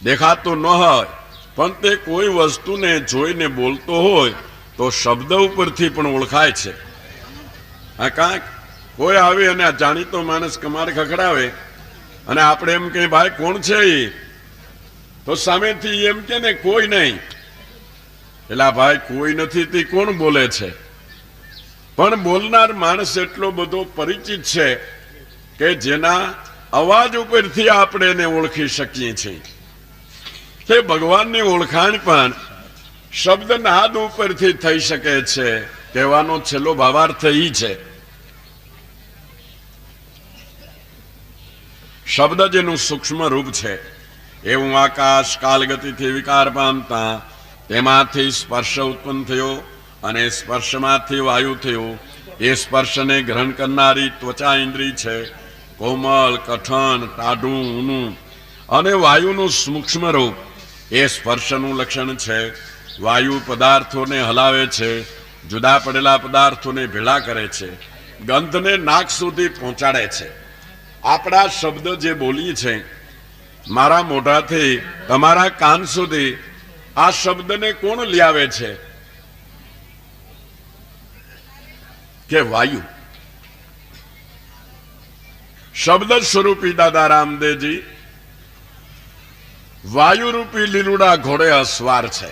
દેખાતો ન હોય પણ તે કોઈ વસ્તુને જોઈને બોલતો હોય તો શબ્દ ઉપરથી પણ ઓળખાય છે. આ કાંઈક કોઈ આવે અને આ જાણીતો માણસ કમાર ખખડાવે અને આપણે એમ કે ભાઈ કોણ છે એ, તો સામેથી એમ કે ને કોઈ નહીં. એટલે ભાઈ કોઈ નથી તે કોણ બોલે છે? પણ બોલનાર માણસ એટલો બધો પરિચિત છે કે જેના અવાજ ઉપરથી આપણે એને ઓળખી શકીએ છીએ. તે ભગવાનની ઓળખાણ પણ શબ્દ નાદ ઉપરથી થઈ શકે છે. કહેવાનો છેલ્લો ભાવાર્થ ઈ છે. શબ્દ જેનું સૂક્ષ્મ રૂપ છે એવું આકાશ કાલગતિથી વિકાર પામતા તેમાંથી સ્પર્શ ઉત્પન્ન થયો અને સ્પર્શમાંથી વાયુ થયો. એ સ્પર્શને ગ્રહણ કરનારી ત્વચા ઇન્દ્રિય છે. કોમળ, કઠણ, ટાઢું, ઊનું અને વાયુનું સૂક્ષ્મ રૂપ એ સ્પર્શનું લક્ષણ છે. વાયુ પદાર્થોને હલાવે છે, જુદા પડેલા પદાર્થોને ભેળા કરે છે. ગંધને નાક સુધી પહોંચાડે છે. આપણા શબ્દ જે બોલીએ છે, મારા મોઢાથી તમારા કાન સુધી આ શબ્દને કોણ લાવે છે? કે વાયુ. શબ્દ સ્વરૂપી દાદા રામદેવજી વાયુરૂપી લીલુડા ઘોડે અસવાર છે.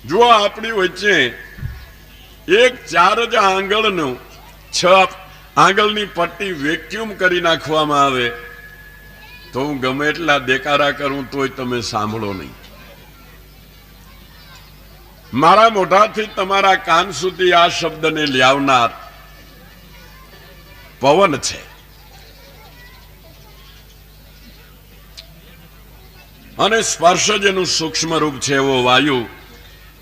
જો આપણી વચ્ચે એક 4 જ આંગળનું 6 આંગળની પટ્ટી વેક્યુમ કરી નાખવામાં આવે તો હું ગમે એટલા દેકારા કરું તોય તમે સાંભળો નહીં. મારા મોઢાથી તમારા કાન સુધી આ શબ્દને લાવનાર પવન છે. અને સ્પર્શ જેનું સૂક્ષ્મ રૂપ છે એવો વાયુ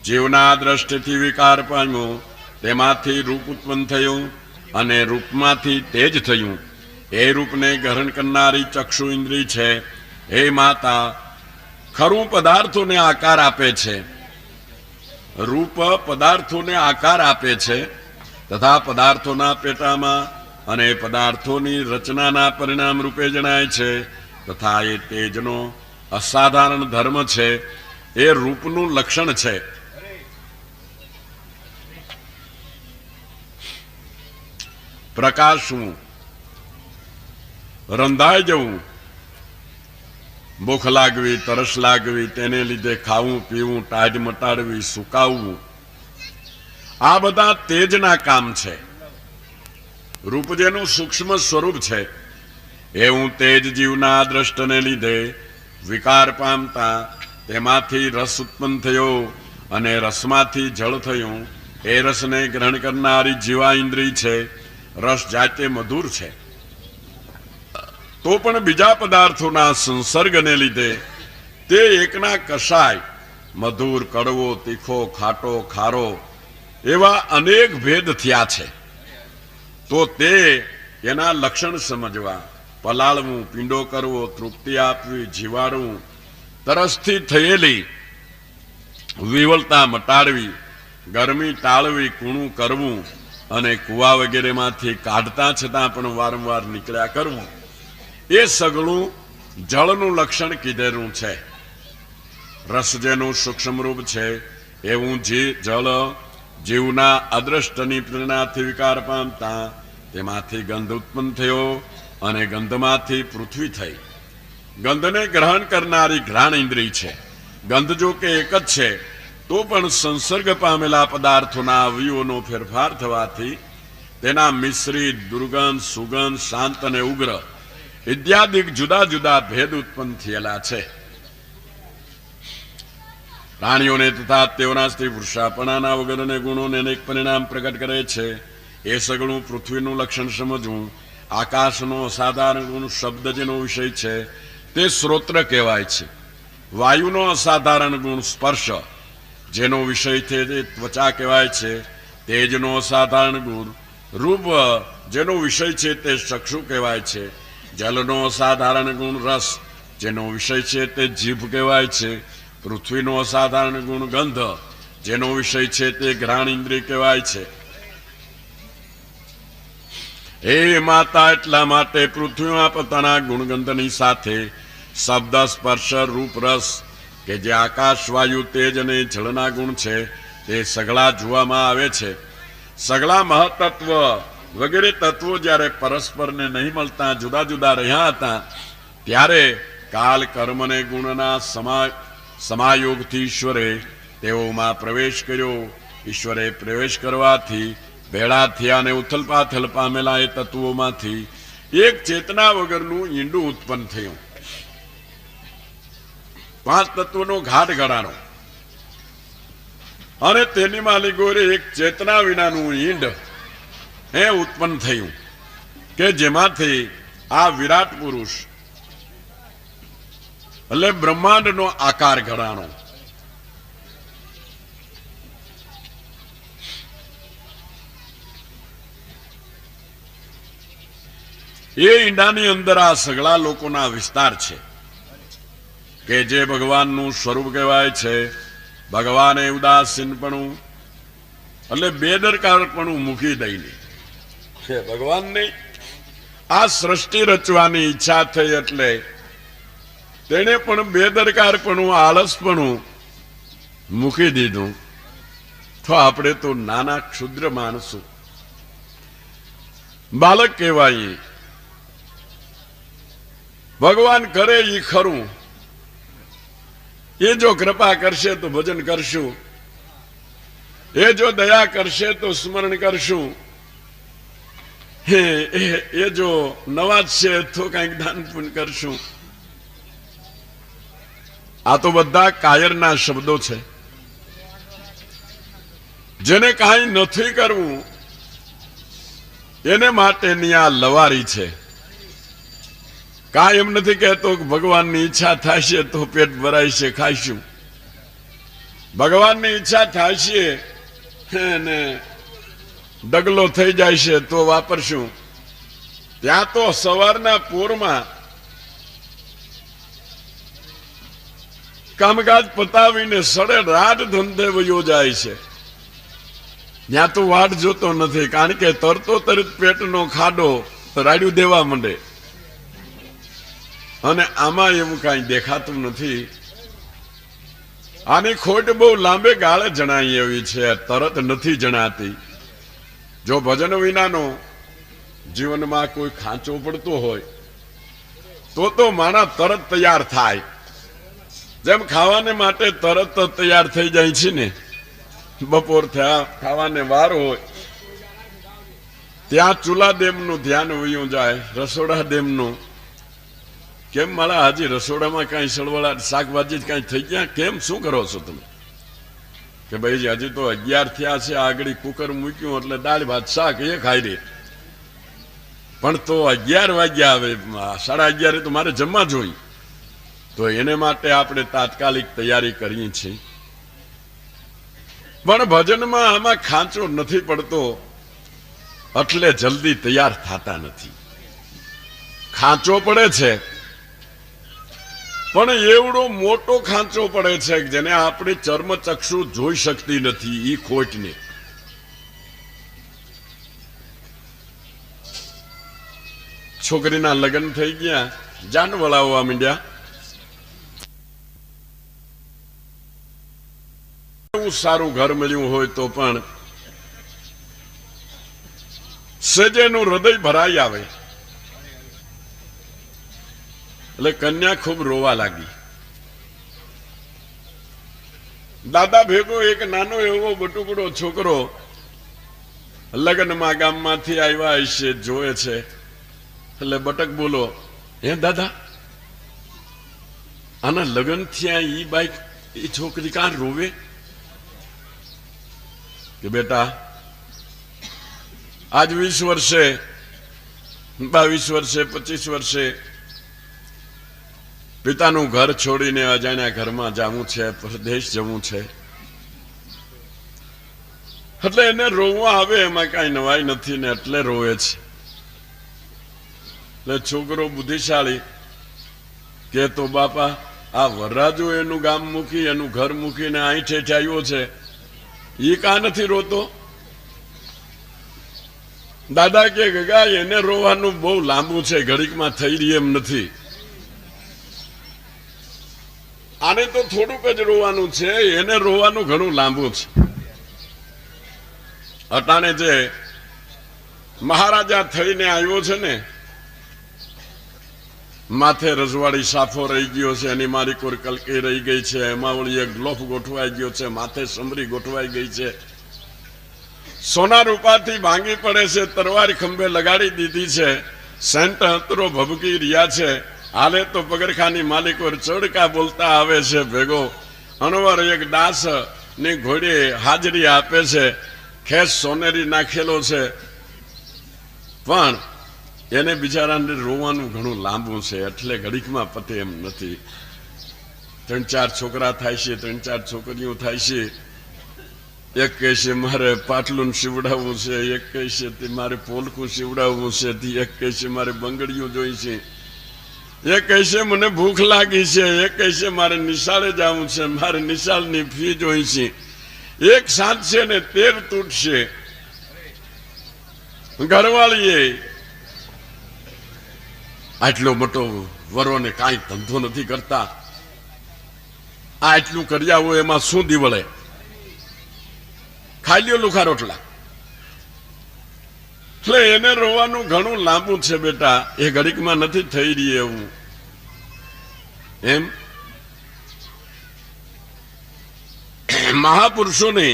જીવના દ્રષ્ટિથી વિકાર પામ્યો, તેમાંથી રૂપ ઉત્પન્ન થયું અને રૂપમાંથી તેજ થયું. એ રૂપને ગ્રહણ કરનારી ચક્ષુ ઇન્દ્રિય છે. હે માતા, ખરું પદાર્થોને આકાર આપે છે. રૂપ પદાર્થોને આકાર આપે છે તથા પદાર્થોના પેટામાં અને પદાર્થોની રચનાના પરિણામ રૂપે જણાય છે. તથા એ તેજનો અસાધારણ ધર્મ છે. એ રૂપનું લક્ષણ છે. પ્રકાશવું, રંધાઈ જવું, ભૂખ લાગવી, તરસ લાગવી, તેને લીધે ખાવું પીવું, ટાઢ મટાડવી, સુકાવવું, આ બધા તેજના કામ છે. રૂપ જેનું સૂક્ષ્મ સ્વરૂપ છે એવું તેજ જીવના દ્રષ્ટને લીધે વિકાર પામતા તેમાંથી રસ ઉત્પન્ન થયો અને રસમાંથી જળ થયું. એ રસને ગ્રહણ કરનારી જીવા ઇન્દ્રિય છે. રસ જાતે મધુર છે, તો પણ બીજા પદાર્થોના સંસર્ગને લીધે તે એકના કશાય મધુર, કડવો, તીખો, ખાટો, ખારો એવા અનેક ભેદ થયા છે. તો તે એના લક્ષણ સમજવા, પલાળવું, પીંડો કરવો, તૃપ્તિ આપવી, જીવાડવું, તરસથી થયેલી વિવલતા મટાડવી, ગરમી ટાળવી, કૂણું કરવું અને કુવા વગેરેમાંથી કાઢતા છતાં પણ વારંવાર નીકળ્યા કરવું, એ સગળું જળનું લક્ષણ કીધેલું છે. રસ જેનું સૂક્ષ્મ રૂપ છે એવું જળ જીવના અદ્રષ્ટની પ્રેરણાથી વિકાર પામતા તેમાંથી ગંધ ઉત્પન્ન થયો અને ગંધમાંથી પૃથ્વી થઈ. ગંધને ગ્રહણ કરનારી ઘ્રાણ ઇન્દ્રિય છે. ગંધ જો કે એક જ છે તો પણ સંસર્ગ પામેલા પદાર્થોના અવયવોનો ફેરફાર થવાથી તેના મિશ્રિત, દુર્ગંધ, સુગંધ, શાંત અને ઉગ્ર ઇત્યાદિ જુદા જુદા ભેદ ઉત્પન્ન થયેલા છે. પ્રાણીઓને તથા તેઓના સ્ત્રી પુરુષાપણાના વગર અને ગુણોને અનેક પરિણામ પ્રગટ કરે છે. એ સગળું પૃથ્વીનું લક્ષણ સમજવું. આકાશનો અસાધારણ ગુણ શબ્દ જેનો વિષય છે તે શ્રોત્ર કહેવાય છે. વાયુનો અસાધારણ ગુણ સ્પર્શ જેનો વિષય છે તે ત્વચા કહેવાય છે. તેજનો અસાધારણ ગુણ રૂપ જેનો વિષય છે તે ચક્ષુ કહેવાય છે. જલનો અસાધારણ ગુણ રસ જેનો વિષય છે તે જીભ કહેવાય છે. પૃથ્વીનો અસાધારણ ગુણ ગંધ જેનો વિષય છે તે ઘ્રાણ ઇન્દ્રિય કહેવાય છે. હે માતા, એટલા માટે પૃથ્વીમાં પોતાના ગુણગંધની સાથે શબ્દ, સ્પર્શ, રૂપ, રસ કે જે આકાશ, વાયુ, તેજ અને જળના ગુણ છે તે સગળા જોવામાં આવે છે. સગળા મહત્તત્વ વગેરે તત્વો જ્યારે પરસ્પરને નહીં મળતા જુદા જુદા રહ્યા હતા ત્યારે કાલ, કર્મ અને ગુણના સમાયોગથી ઈશ્વરે તેઓમાં પ્રવેશ કર્યો. ઈશ્વરે પ્રવેશ કરવાથી ભેળા થયા અને ઉથલપાથલ પામેલા એ તત્વોમાંથી એક ચેતના વગરનું ઈંડું ઉત્પન્ન થયું. 5 તત્વોનો ઘાટ ઘડાનો અને તેની માલિકોરે એક ચેતના વિનાનું ઈંડ એ ઉત્પન્ન થયું કે જેમાંથી આ વિરાટ પુરુષ એટલે બ્રહ્માંડનો આકાર ઘડાનો. એ ઈંડાની અંદર આ સગળા લોકોના વિસ્તાર છે કે જે ભગવાનનું સ્વરૂપ કહેવાય છે. ભગવાને ઉદાસીનપણું એટલે બેદરકારપણું મૂકી દઈને છે ભગવાનની આ સૃષ્ટિ રચવાની ઈચ્છા થઈ એટલે તેને પણ બેદરકારપણું આળસપણું મૂકી દીધું. તો આપણે તો નાના ક્ષુદ્ર માણસો બાળક કહેવાય. ભગવાન કરે એ ખરું. એ જો કૃપા કરશે તો ભજન કરશું, એ જો દયા કરશે તો સ્મરણ કરશું, એ જો નવાજશે તો કંઈક દાન પુણ્ય કરશું. આ તો બધા કાયરના શબ્દો છે. જેને કાંઈ નથી કરવું એને માટેની આ લવારી છે. કાંઈ એમ નથી કહેતો કે ભગવાનની ઈચ્છા થાય તો પેટ ભરાય છે ખાઈશું, ભગવાનની ઈચ્છા થાય ને ડગલો થઈ જાય છે તો વાપરશું. ત્યાં તો સવારના પોરમાં કામકાજ પતાવીને સડે રાત ધંધે વયો જાય છે. ત્યાં તો વાટ જોતો નથી, કારણ કે તરતો તરત પેટનો ખાડો રાડ્યું દેવા માંડે. અને આમાં એવું કાંઈ દેખાતું નથી. આની ખોટ બહુ લાંબે ગાળે જણાય એવી છે, તરત નથી જણાતી. જો ભજન વિનાનો જીવનમાં કોઈ ખાંચો પડતો હોય તો માણસ તરત તૈયાર થાય. જેમ ખાવાને માટે તરત તૈયાર થઈ જાય છે ને, બપોર થયા ખાવાને વાર હોય ત્યાં ચૂલા દેમનું ધ્યાન વયું જાય, રસોડા દેમનું. કેમ મારા હજી રસોડામાં કઈ સળવળાટ શાકભાજી કઈ થઈ ગયા? કેમ શું કરો છો તમે? કે ભાઈ હજી તો 11 થયા છે, આગળ કુકર મૂક્યું એટલે દાળ ભાત શાક એ ખાઈ દે. પણ તો 11 વાગ્યા, આવે 11:30 તો મારે જમવા જોઈએ. તો એને માટે આપણે તાત્કાલિક તૈયારી કરીએ છીએ. પણ ભજનમાં આમાં ખાંચો નથી પડતો એટલે જલ્દી તૈયાર થતા નથી. ખાંચો પડે છે પણ એવડો મોટો ખાંચો પડે છે કે જેને આપણે ચર્મચક્ષુ જોઈ શકતી નથી. એ ખોટને છોકરીના લગ્ન થઈ ગયા, જાન વળાવવા માંડ્યા. સારું ઘર મળ્યું હોય તો પણ સજેનું હૃદય ભરાઈ આવે. એટલે કન્યા ખૂબ રોવા લાગી. દાદા ભેગો એક નાનો એવો બટુકડો છોકરો લગ્નમાં ગામમાંથી આવ્યા હશે, જોવે છે. એટલે બટક બોલો, હે દાદા, આના લગ્ન થયા ઈ બાઈક એ છોકરી કાં રોવે? કે બેટા આજ 20 વર્ષે 22 વર્ષે 25 વર્ષે પિતાનું ઘર છોડીને અજાણ્યા ઘરમાં જવું છે, પરદેશ જવું છે. એટલે એને રોવા આવે એમાં કઈ નવાઈ નથી ને એટલે રોવે છે. એટલે છોકરો બુદ્ધિશાળી કે તો બાપા આ વરરાજો એનું ગામ મૂકી એનું ઘર મૂકીને અહીં ઠેઠ આવ્યો છે, એ કા નથી રોતો? દાદા કે ગગા એને રોવાનું બહુ લાંબુ છે, ઘડીકમાં થઈ રહી એમ નથી. આને તો થોડુંક જ રોવાનું છે, એને રોવાનું ઘણું લાંબુ છે. અટાણે જે મહારાજા થઈને આવ્યો છે ને, માથે રજવાડી સાફો રહી ગયો છે, એની મારી કોર કલકી રહી ગઈ છે, એમાં વળી એક ગ્લોફ ગોઠવાઈ ગયો છે, માથે સમરી ગોઠવાઈ ગઈ છે, સોના રૂપાથી ભાંગી પડે છે, તરવાર ખંભે લગાડી દીધી છે, સેન્ટ અંતરો ભભકી રહ્યા છે. હાલે તો પગરખાની માલિકો ચડકા બોલતા આવે છે ભેગો. અણવર એક દાસ ની ઘોડી હાજરી આપે છે, ખેસ સોનેરી નાખેલો છે. પણ એને બિચારાને રોવાનું ઘણું લાંબુ છે, એટલે ઘડીકમાં પતે એમ નથી. 3-4 છોકરા થાય છે, 3-4 છોકરીઓ થાય છે. એક કહે છે મારે પાટલું સીવડાવવું છે, એક કહે છે મારે પોલકું સીવડાવવું છે, એક કહે છે મારે બંગડીઓ જોઈ છે, એક કહે છે મને ભૂખ લાગી છે, એક કહે છે મારે નિશાળે જવું છે, મારે નિશાળની ફી જોઈ છે, એક સાધશે ને 13 તૂટશે. ઘરવાળીએ આટલો મોટો વરોને કાંઈ ધંધો નથી કરતા, આટલું કર્યા હોય એમાં શું દીવળે, ખાઈ લ્યો લુખા રોટલા. એટલે એને રોવાનું ઘણું લાંબુ છે બેટા, એ ઘડીકમાં નથી થઈ રહી એવું. એમ મહાપુરુષોને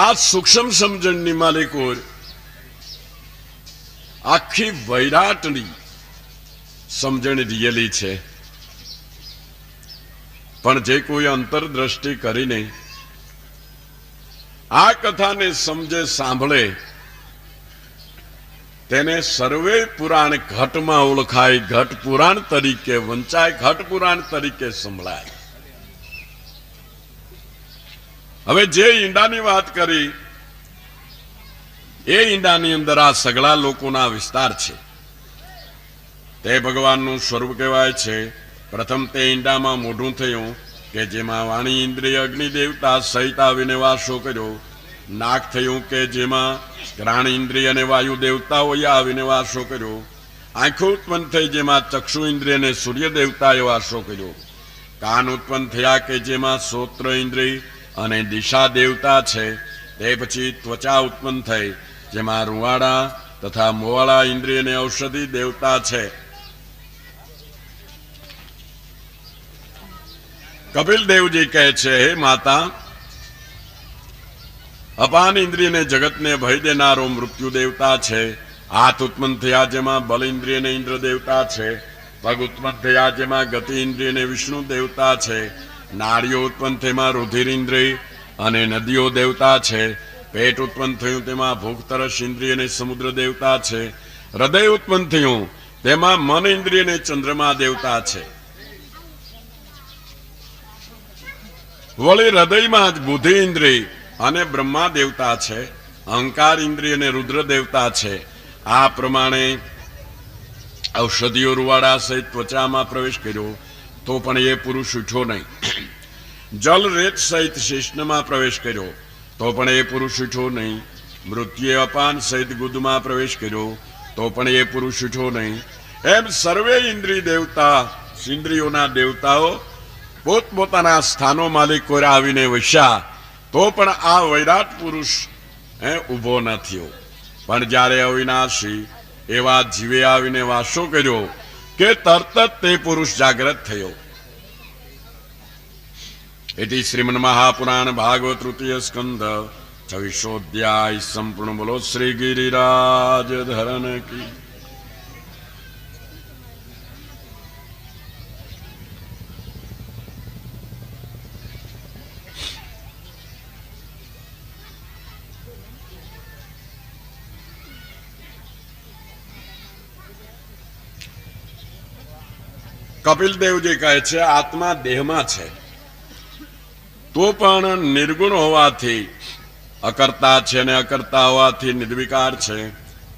આ સૂક્ષ્મ સમજણની માલિકો આખી વૈરાટની સમજણ રિયલી છે. પણ જે કોઈ અંતરદ્રષ્ટિ કરીને આ કથાને સમજે, સાંભળે, તેને સર્વે પુરાણ ઘટમાં ઓળખાય, ઘટ પુરાણ તરીકે વંચાય, ઘટ પુરાણ તરીકે સંભળાય. હવે જે ઈંડાની વાત કરી એ ઈંડાની અંદર આ સગળા લોકોના વિસ્તાર છે. તે ભગવાનનું સ્વરૂપ કહેવાય છે. પ્રથમ તે ઈંડામાં મોઢું થયું કે જેમાં વાણી ઇન્દ્રિય અગ્નિ દેવતા સહિત આવીને વાસો કર્યો. નાક થયું કે જેમાં ઘ્રાણ ઇન્દ્રિય અને વાયુ દેવતાઓએ આવીને વાસો કર્યો. આંખો ઉત્પન્ન થઈ જેમાં ચક્ષુ ઇન્દ્રિય અને સૂર્ય દેવતાએ વાસો કર્યો. કાન ઉત્પન્ન થયા કે જેમાં શ્રોત્ર ઇન્દ્રિય અને દિશા દેવતા છે. તે પછી ત્વચા ઉત્પન્ન થઈ જેમાં રૂવાડા તથા મોવાળા ઇન્દ્રિય અને ઔષધિ દેવતા છે. કપિલ દેવજી કહે છે, હે માતા, અપાન ઇન્દ્રિયને જગતને ભય દેનારો મૃત્યુ દેવતા છે. હાથ ઉત્પન્ન થયા જેમાં બલ ઇન્દ્રિય અને ઇન્દ્ર દેવતા છે. પગ ઉત્પન્ન થયા જેમાં ગતિ ઇન્દ્રિય અને વિષ્ણુ દેવતા છે. નાડીઓ ઉત્પન્ન થયેમાં રુધિર ઇન્દ્રિય અને નદીઓ દેવતા છે. પેટ ઉત્પન્ન થયું તેમાં ભૂખ તરસ ઇન્દ્રિય અને સમુદ્ર દેવતા છે. હૃદય ઉત્પન્ન થયું તેમાં મન ઇન્દ્રિય અને ચંદ્રમા દેવતા છે. વળી હૃદયમાં જ બુદ્ધિ ઇન્દ્રિય અને બ્રહ્મા દેવતા છે. અહંકાર ઇન્દ્રિય અને રુદ્ર દેવતા છે. આ પ્રમાણે ઔષધિઓ રૂવાડા સહિત ત્વચામાં પ્રવેશ કર્યો તો પણ એ પુરુષ ઉઠ્યો નહીં. જલ રેત સહિત શિષ્ણમાં પ્રવેશ કર્યો તો પણ એ પુરુષ ઉઠ્યો નહીં. મૃત્યુએ અપાન સહિત ગુદમાં પ્રવેશ કર્યો તો પણ એ પુરુષ ઉઠ્યો નહીં. એમ સર્વે ઇન્દ્રિય દેવતા, ઇન્દ્રિયોના દેવતાઓ પોતપોતાના સ્થાનો માલિકો આવીને વસ્યા તો પણ આ વૈરાટ પુરુષ ઉભો ન થયો. પણ જ્યારે અવિનાશી એવા જીવે આવીને વાસો કર્યો કે તરત જ તે પુરુષ જાગ્રત થયો. એથી શ્રીમન્ મહાપુરાણ ભાગવત તૃતીય સ્કંદ 26મો અધ્યાય સંપૂર્ણ. બોલો શ્રી ગિરિરાજ ધરન કી. કપિલ દેવજી કહે છે, આત્મા દેહમાં છે તો પણ નિર્ગુણ હોવાથી અકર્તા છે ને અકર્તા હોવાથી નિર્વિકાર છે.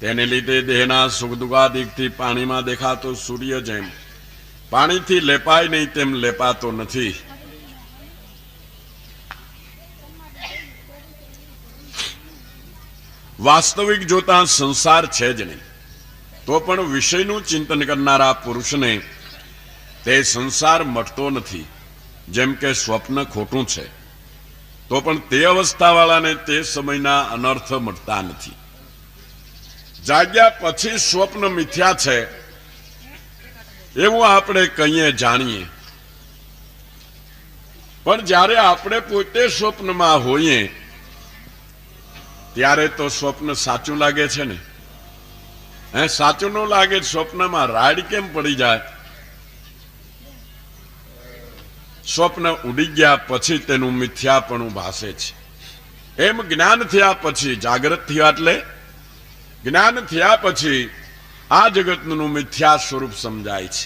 તેને લીધે દેહના સુખ દુઃખાદિકથી પાણીમાં દેખાતો સૂર્ય જેમ પાણીથી લેપાય નહીં તેમ લેપાતો નથી. વાસ્તવિક જોતા સંસાર છે જ નહીં તો પણ વિષયનું ચિંતન કરનારા પુરુષને તે સંસાર મટતો નથી. જેમ કે સ્વપ્ન ખોટું છે તો પણ તે અવસ્થાવાળાને તે સમયના અનર્થ મટતા નથી. જાગ્યા પછી સ્વપ્ન મિથ્યા છે એવું આપણે કહીએ, જાણીએ, પણ જ્યારે આપણે પોતે સ્વપ્નમાં હોઈએ ત્યારે તો સ્વપ્ન સાચું લાગે છે ને. સાચું ન લાગે, સ્વપ્નમાં રાડ કેમ પડી જાય? સ્વપ્ન ઉડી ગયા પછી તેનું મિથ્યાપણું ભાસે છે. એમ જ્ઞાન થયા પછી, જાગૃત થયા એટલે જ્ઞાન થયા પછી આ જગતનું મિથ્યા સ્વરૂપ સમજાય છે.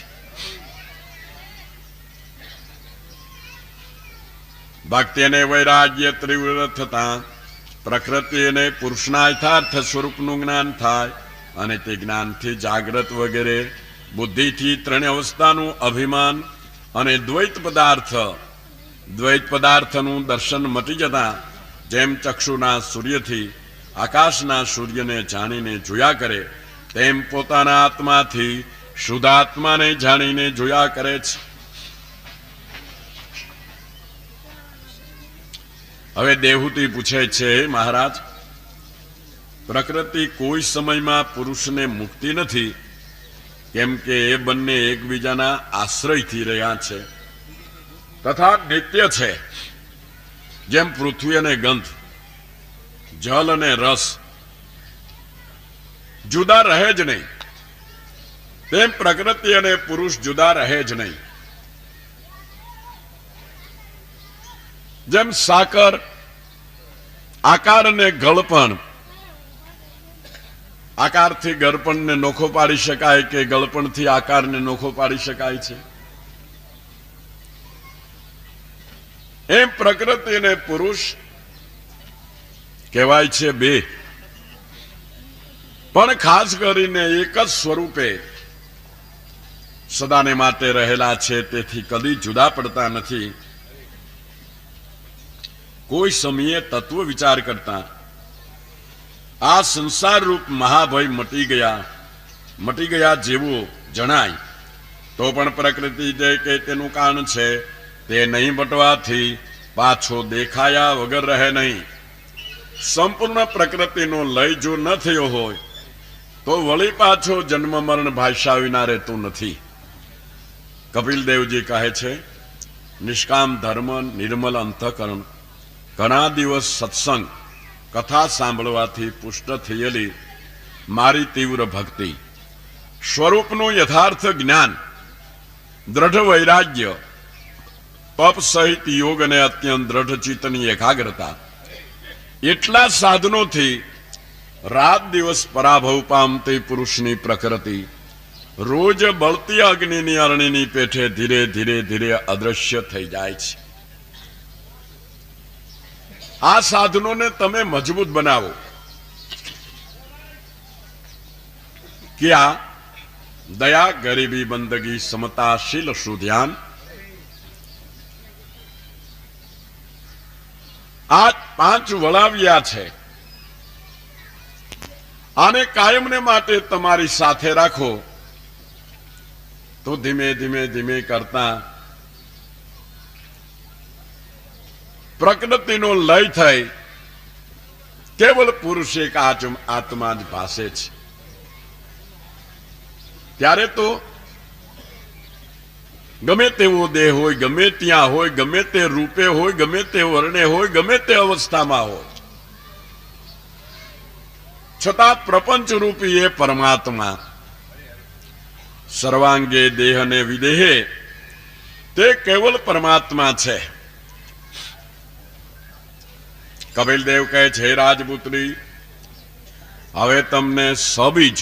ભક્તિ અને વૈરાગ્ય તીવ્ર થતા પ્રકૃતિ અને પુરુષના યથાર્થ સ્વરૂપનું જ્ઞાન થાય અને તે જ્ઞાનથી જાગ્રત વગેરે બુદ્ધિથી ત્રણેય અવસ્થાનું અભિમાન અને દ્વૈત પદાર્થનું દર્શન મટી જતા જેમ ચક્ષુના સૂર્યથી આકાશના સૂર્યને જાણીને જોયા કરે તેમ પોતાના આત્માથી શુદ્ધાત્માને જાણીને જોયા કરે છે. હવે દેવહૂતિ પૂછે છે, મહારાજ, પ્રકૃતિ કોઈ સમયમાં પુરુષને મુક્તિ નથી, કેમ કે એ બંને એકબીજાના આશ્રયથી રહ્યા છે તથા નિત્ય છે. જેમ પૃથ્વી અને ગંધ, જલ અને રસ જુદા રહે જ નહીં, તેમ પ્રકૃતિ અને પુરુષ જુદા રહે જ નહીં. જેમ સાકર આકાર અને ગળપણ, આકારથી ગળપણને નોખો પાડી શકાય કે ગળપણથી આકારને નોખો પાડી શકાય છે, એમ પ્રકૃતિ અને પુરુષ કહેવાય છે બે, પણ ખાસ કરીને એક જ સ્વરૂપે સદાને માટે રહેલા છે. તેથી કદી જુદા પડતા નથી. કોઈ સમયે તત્વ વિચાર કરતા આ સંસાર રૂપ મહાભય મટી ગયા જેવું જણાય તો પણ પ્રકૃતિ જે કે તેનું કારણ છે તે નહીં મટવાથી પાછો દેખાયા વગર રહે નહીં. સંપૂર્ણ પ્રકૃતિનો લય જો ન થયો હોય તો વળી પાછો જન્મ મરણ ભાષા વિના રહેતું નથી. કપિલ દેવજી કહે છે, નિષ્કામ ધર્મ, નિર્મલ અંતઃકરણ, ઘણા દિવસ સત્સંગ કથા સાંભળવાથી પુષ્ટ થયેલી મારી તીવ્ર ભક્તિ, સ્વરૂપનું યથાર્થ જ્ઞાન, દ્રઢ વૈરાગ્ય, તપ સહિત યોગ અને અત્યંત દ્રઢ ચિત્તની એકાગ્રતા, એટલા સાધનોથી રાત દિવસ પરાભવ પામતી પુરુષની પ્રકૃતિ રોજ બળતી અગ્નિની અરણીની પેઠે ધીરે ધીરે ધીરે અદ્રશ્ય થઈ જાય છે. આ સાધનોને તમે મજબૂત બનાવો. ક્યાં દયા, ગરીબી, બંદગી, સમતા, શીલ, સુધ્યાન, આ 5 વળાવ્યા છે. આને કાયમને માટે તમારી સાથે રાખો તો ધીમે ધીમે ધીમે કરતા પ્રકૃતિનો લય થઈ કેવલ પુરુષ એક આત્મા જ ભાસે છે. ત્યારે તો ગમે તેવો દેહ હોય, ગમે ત્યાં હોય, ગમે તે રૂપે હોય, ગમે તે વર્ણે હોય, ગમે તે અવસ્થામાં હોય, છતાં પ્રપંચ રૂપી એ પરમાત્મા સર્વાંગે દેહ અને વિદેહે તે કેવલ પરમાત્મા છે. કપિલ દેવ કહે છે, રાજપુત્રી, હવે તમને સબીજ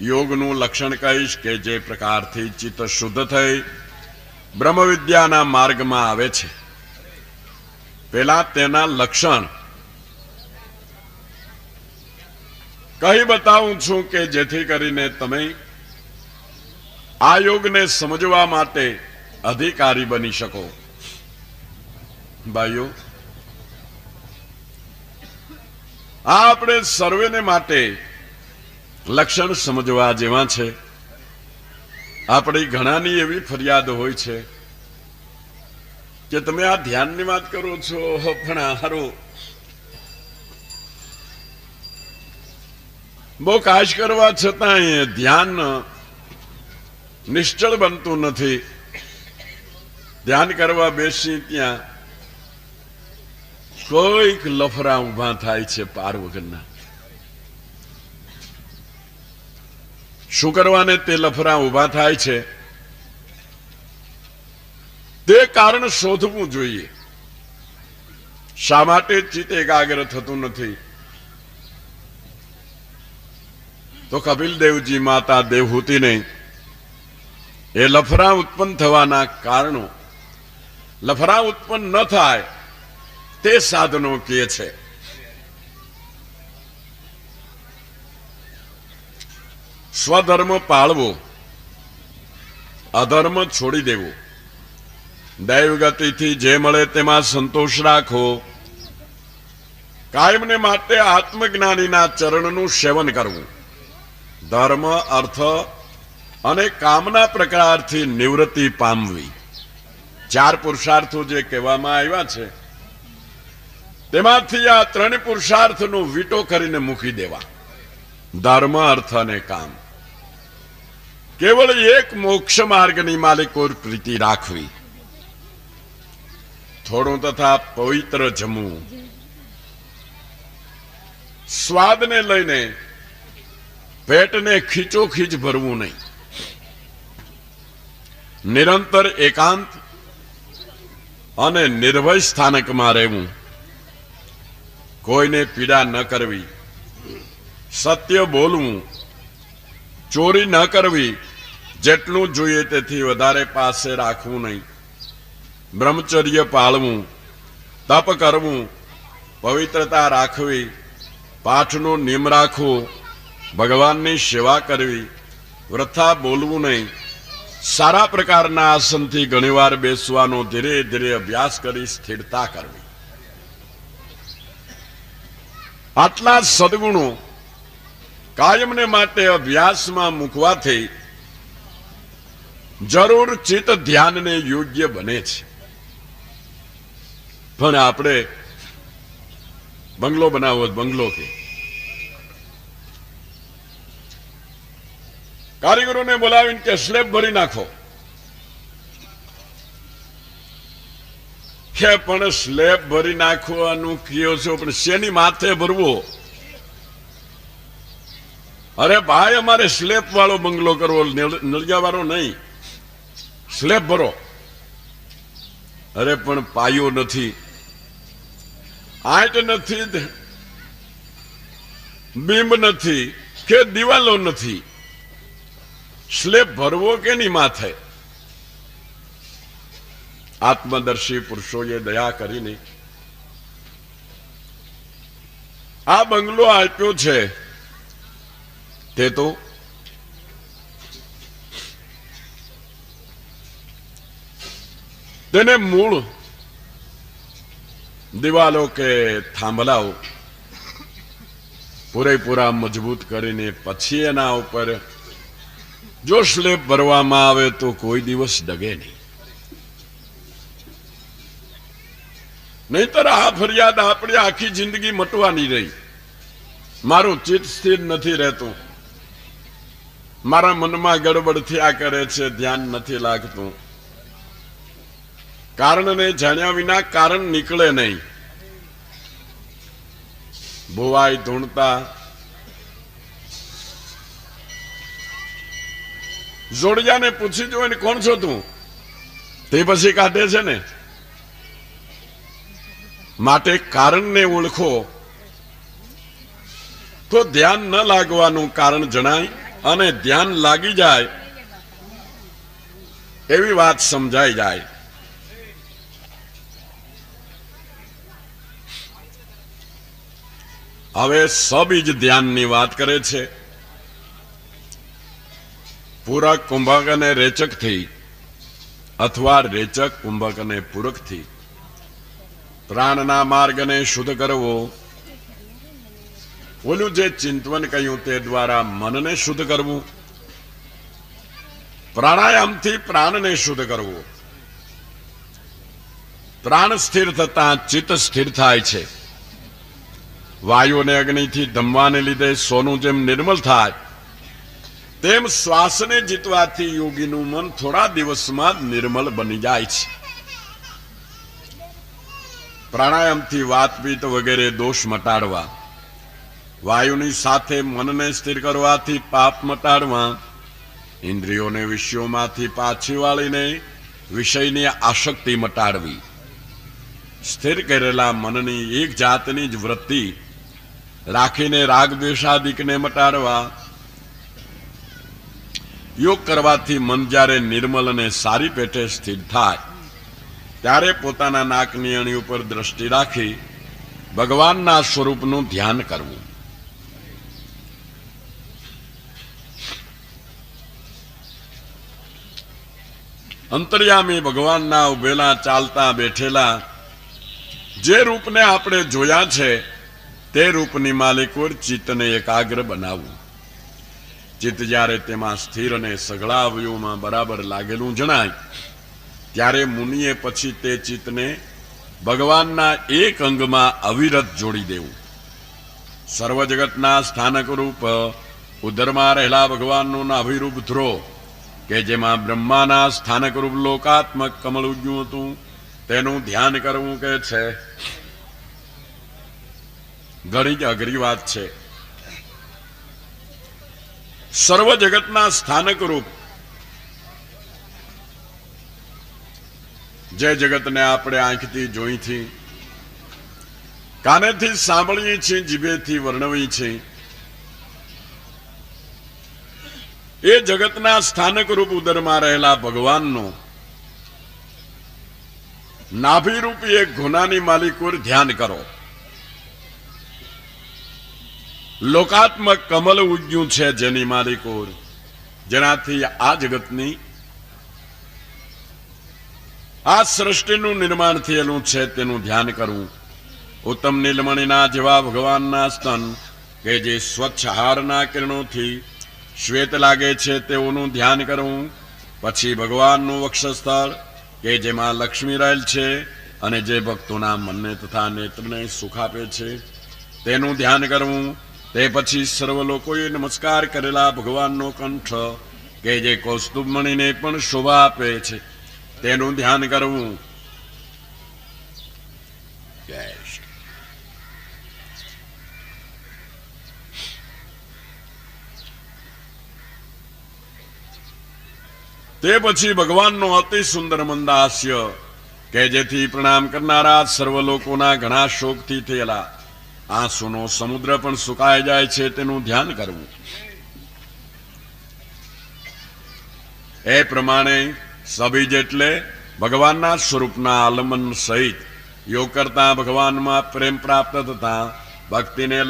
યોગનું લક્ષણ કહીશ કે જે પ્રકારથી ચિત્ત શુદ્ધ થઈ બ્રહ્મ વિદ્યાના માર્ગમાં આવે છે. પેલા તેના લક્ષણ કહી બતાવું છું કે જેથી કરીને તમે આ યોગને સમજવા માટે અધિકારી બની શકો. ભાઈઓ, આ આપણે સર્વેને માટે લક્ષણ સમજવા જેવા છે. આપણી ઘણાની એવી ફરિયાદ હોય છે કે તમે આ ધ્યાનની વાત કરો છો પણ હારું બહુ કાશ કરવા છતાં ધ્યાન નિશ્ચળ બનતું નથી. ધ્યાન કરવા બેસી ત્યાં કોઈક લફરા ઉભા થાય છે પાર વગરના. શું કરવાને તે લફરા ઉભા થાય છે તે કારણ શોધવું જોઈએ. શા માટે ચિત્ત એકાગ્ર થતું નથી? તો કપિલ દેવજી માતા દેવહૂતિને એ લફરા ઉત્પન્ન થવાના કારણો, લફરા ઉત્પન્ન ન થાય તે સાધનો કહે છે. સ્વધર્મ પાળવો, અધર્મ છોડી દેવો, દૈવ ગતિથી જે મળે તેમાં સંતોષ રાખો. કાયમને માટે આત્મજ્ઞાનીના ચરણનું સેવન કરવું. ધર્મ, અર્થ અને કામના પ્રકારથી નિવૃત્તિ પામવી. 4 પુરુષાર્થો જે કહેવામાં આવ્યા છે તેમાંથી આ 3 પુરુષાર્થનો વીટો કરીને મૂકી દેવા. ધર્મ, અર્થ અને કામ. કેવળ એક મોક્ષ માર્ગની માલિકો પ્રીતિ રાખવી. થોડું તથા પવિત્ર જમવું. સ્વાદને લઈને પેટને ખીચોખીચ ભરવું નહીં. નિરંતર એકાંત અને નિર્ભય સ્થાનકમાં રહેવું. કોઈને પીડા ન કરવી. સત્ય બોલવું. ચોરી ન કરવી. જેટલું જોઈએ તેથી વધારે પાસે રાખવું નહીં. બ્રહ્મચર્ય પાળવું. તપ કરવું. પવિત્રતા રાખવી. પાઠનો નિયમ રાખવો. ભગવાનની સેવા કરવી. વૃથા બોલવું નહીં. સારા પ્રકારના આસનથી ઘણીવાર બેસવાનો ધીરે ધીરે અભ્યાસ કરી સ્થિરતા કરવી. આટલા સદગુણો કાયમને માટે અભ્યાસમાં મૂકવાથી જરૂર ચિત્ત ધ્યાનને યોગ્ય બને છે. પણ આપણે બંગલો બનાવો, બંગલો કે કારીગરોને બોલાવીને કે સ્લેબ ભરી નાખો. કે પણ સ્લેબ ભરી નાખવાનું કયો છો, પણ શેની માથે ભરવો? અરે ભાઈ, અમારે સ્લેબ વાળો બંગલો કરવો, નળિયા વાળો નહીં. સ્લેબ ભરો. અરે પણ પાયો નથી, આંટ નથી, બીમ નથી કે દિવાલો નથી. સ્લેબ ભરવો કેની માથે? આત્મદર્શી પુરુષોએ દયા કરીને આ બંગલો આપ્યો છે. તે તો તેને મૂળ દિવાલો કે થાંભલાઓ પૂરેપૂરા મજબૂત કરીને પછી એના ઉપર જો સ્લેબ ભરવામાં આવે તો કોઈ દિવસ ડગે નહીં. નહીતર આ ફરિયાદ આપણી આખી જિંદગી મટવાની રહી. મારું ચિત્ત સ્થિર નથી રહેતું, મારા મનમાં ગડબડ થયા કરે છે, ધ્યાન નથી લાગતું. કારણને જાણ્યા વિના કારણ નીકળે નહીં. ભુવાઈ ધૂણતા જોડિયાને પૂછી જો ને કોણ છો તું, તે પછી કાઢે છે ને. માટે કારણને ઓળખો તો ધ્યાન ન લાગવાનું કારણ જણાય, અને ધ્યાન લાગી જાય એવી વાત સમજાઈ જાય. હવે સબીજ ધ્યાનની વાત કરે છે. પૂરક કુંભક અને રેચક થી અથવા રેચક કુંભક અને પૂરક થી પ્રાણના માર્ગને શુદ્ધ કરવો. ઓલું જે ચિંતવન કહ્યું તે દ્વારા મનને શુદ્ધ કરવું. પ્રાણાયામથી પ્રાણને શુદ્ધ કરવું. પ્રાણ સ્થિર થતા ચિત્ત સ્થિર થાય છે. વાયુ અને અગ્નિથી ધમવાને લીધે સોનું જેમ નિર્મલ થાય તેમ શ્વાસને જીતવાથી યોગીનું મન થોડા દિવસમાં જ નિર્મલ બની જાય છે. પ્રાણાયામથી વાતપીત વગેરે દોષ મટાડવા, વાયુની સાથે મનને સ્થિર કરવાથી પાપ મટાડવા, ઇન્દ્રિયોને વિષયોમાંથી પાછી વાળીને વિષયની આસક્તિ મટાડવી, સ્થિર કરેલા મનની એક જાતની જ વૃત્તિ રાખીને રાગ દ્વેષાદિકને મટાડવા. યોગ કરવાથી મન જ્યારે નિર્મલ અને સારી પેટે સ્થિર થાય ત્યારે પોતાના નાકની અણી ઉપર દ્રષ્ટિ રાખી ભગવાનના સ્વરૂપનું ધ્યાન કરવું. અંતર્યામી ભગવાનના ઉભેલા ચાલતા બેઠેલા જે રૂપને આપણે જોયા છે તે રૂપની માલિકોર ચિત્તને એકાગ્ર બનાવવું. ચિત્ત જ્યારે તેમાં સ્થિર અને સઘળા અવયવોમાં બરાબર લાગેલું જણાય ત્યારે મુનિએ પછી તે ચિત્તને ભગવાનના એક અંગમાં અવિરત જોડી દેવું. સર્વ જગતના સ્થાનક રૂપ ઉદરમાં રહેલા ભગવાનનો અભિરૂપ ધ્રુવ કે જેમાં બ્રહ્માના સ્થાનક રૂપ લોકાત્મક કમળ ઉગ્યું હતું તેનું ધ્યાન કરવું કે છે. ઘણી જ અઘરી વાત છે. સર્વ જગતના સ્થાનક રૂપ જે જગતને આપણે આંખથી જોઈથી, કાનેથી સાંભળીએ છીએ, જીભેથી વર્ણવી છે, એ જગતના સ્થાનક રૂપ ઉદરમાં રહેલા ભગવાનનો નાભિરૂપી એક ઘોનાની માલિકોર ધ્યાન કરો. લોકાત્મક કમલ ઉગ્યું છે જેની માલિકોર, જેનાથી આ જગતની આ સૃષ્ટિનું નિર્માણ થયેલું છે તેનું ધ્યાન કરવું. ઉત્તમ નીલમણીના જેવા ભગવાનના સ્તન કે જે સ્વચ્છ હારના કિરણોથી શ્વેત લાગે છે તેઓનું ધ્યાન કરવું. પછી ભગવાનનું વક્ષસ્થળ કે જેમાં લક્ષ્મી રહેલ છે અને જે ભક્તોના મનને તથા નેત્રને સુખ આપે છે તેનું ધ્યાન કરવું. તે પછી સર્વ લોકોએ નમસ્કાર કરેલા ભગવાનનો કંઠ કે જે કૌસ્તુભમણીને પણ શોભા આપે છે તેનું ધ્યાન કરવું. તે પછી ભગવાનનો અતિ સુંદર મંદાસ્ય કે જેથી પ્રણામ કરનારા સર્વ લોકોના ઘણા શોકથી થયેલા આંસુનો સમુદ્ર પણ સુકાઈ જાય છે તેનું ધ્યાન કરવું. એ પ્રમાણે સબીજ એટલે ભગવાનના સ્વરૂપના આલમન સહિત યોગ કરતા ભગવાનમાં પ્રેમ પ્રાપ્ત થતા ભક્તિને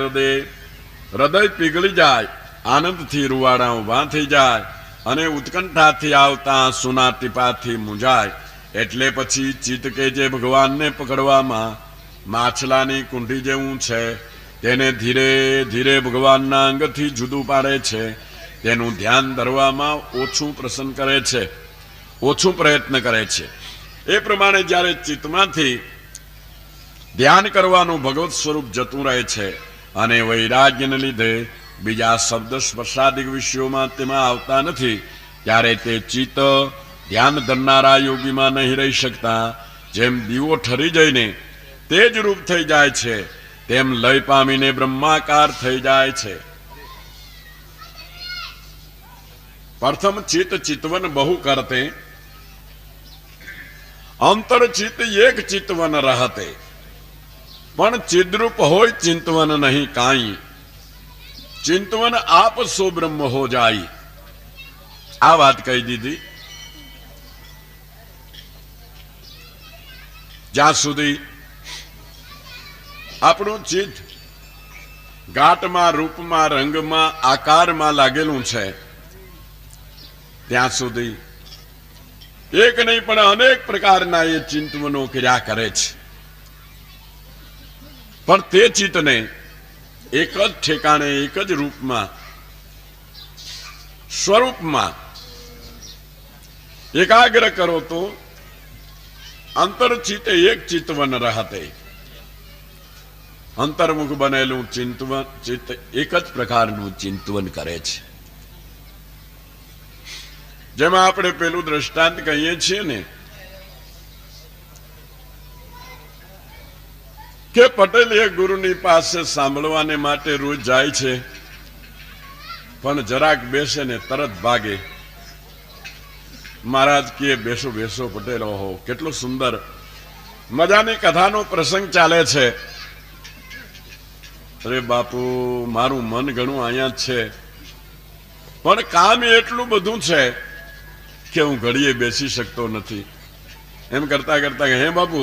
હૃદય પીગળી જાય, આનંદથી રૂવાડા ઉભા થઈ જાય અને ઉત્કંઠાથી આવતા આંસુના ટીપાથી મૂંઝાય. એટલે પછી ચિત્ત કે જે ભગવાનને પકડવામાં માછલાની કુંડી જેવું છે તેને ધીરે ધીરે ભગવાનના અંગથી જુદું પાડે છે તેનું ધ્યાન ધરવામાં ઓછું પ્રસન્ન કરે છે, ઓછું પ્રયત્ન કરે છે. એ પ્રમાણે જ્યારે ચિત્તમાંથી ધ્યાન કરવાનું ભગવત સ્વરૂપ જતું રહે છે અને વૈરાગ્યને લીધે બીજા શબ્દ સ્પર્શાદિક વિષયોમાં તેમાં આવતા નથી ત્યારે તે ચિત્ત ધ્યાન ધરનારા યોગીમાં નહીં રહી શકતા જેમ દીવો ઠરી જઈને તે જ રૂપ થઈ જાય છે તેમ લય પામીને બ્રહ્માકાર થઈ જાય છે. પ્રથમ ચિત્ત ચિતવન બહુ કરતે અંતર ચિત્ત એક ચિતવન રહતે પણ ચિદ્રૂપ હોય ચિંતવન નહીં કાંઈ ચિંતવન આપ સો બ્રહ્મ હો જાય. આ વાત કહી દીધી. જ્યાં સુધી આપણું ચિત્ત ઘાટમાં, રૂપમાં, રંગમાં, આકારમાં લાગેલું છે ત્યાં સુધી એક નહીં પણ અનેક પ્રકારના એ ચિંતવનો કર્યા કરે છે. પણ તે ચિત્તને એક જ ઠેકાણે, એક જ રૂપમાં, સ્વરૂપમાં એકાગ્ર કરો તો અંતરચિત્ત એક ચિતવન રહતે. અંતર્મુખ બનેલું ચિત્ત એક જ પ્રકારનું ચિંતવન કરે છે. જેમાં આપણે પેલું દ્રષ્ટાંત કહીએ છીએ ને કે પટેલ એ ગુરુની પાસે સાંભળવાને માટે રોજ જાય છે પણ જરાક બેસે ને તરત ભાગે. મહારાજ કે બેસો બેસો પટેલ. ઓહો, કેટલો સુંદર મજાની કથાનો પ્રસંગ ચાલે છે. અરે બાપુ, મારું મન ઘણું અહીંયા જ છે પણ કામ એટલું બધું છે કે હું ઘડીએ બેસી શકતો નથી. એમ કરતા કરતા હે બાપુ,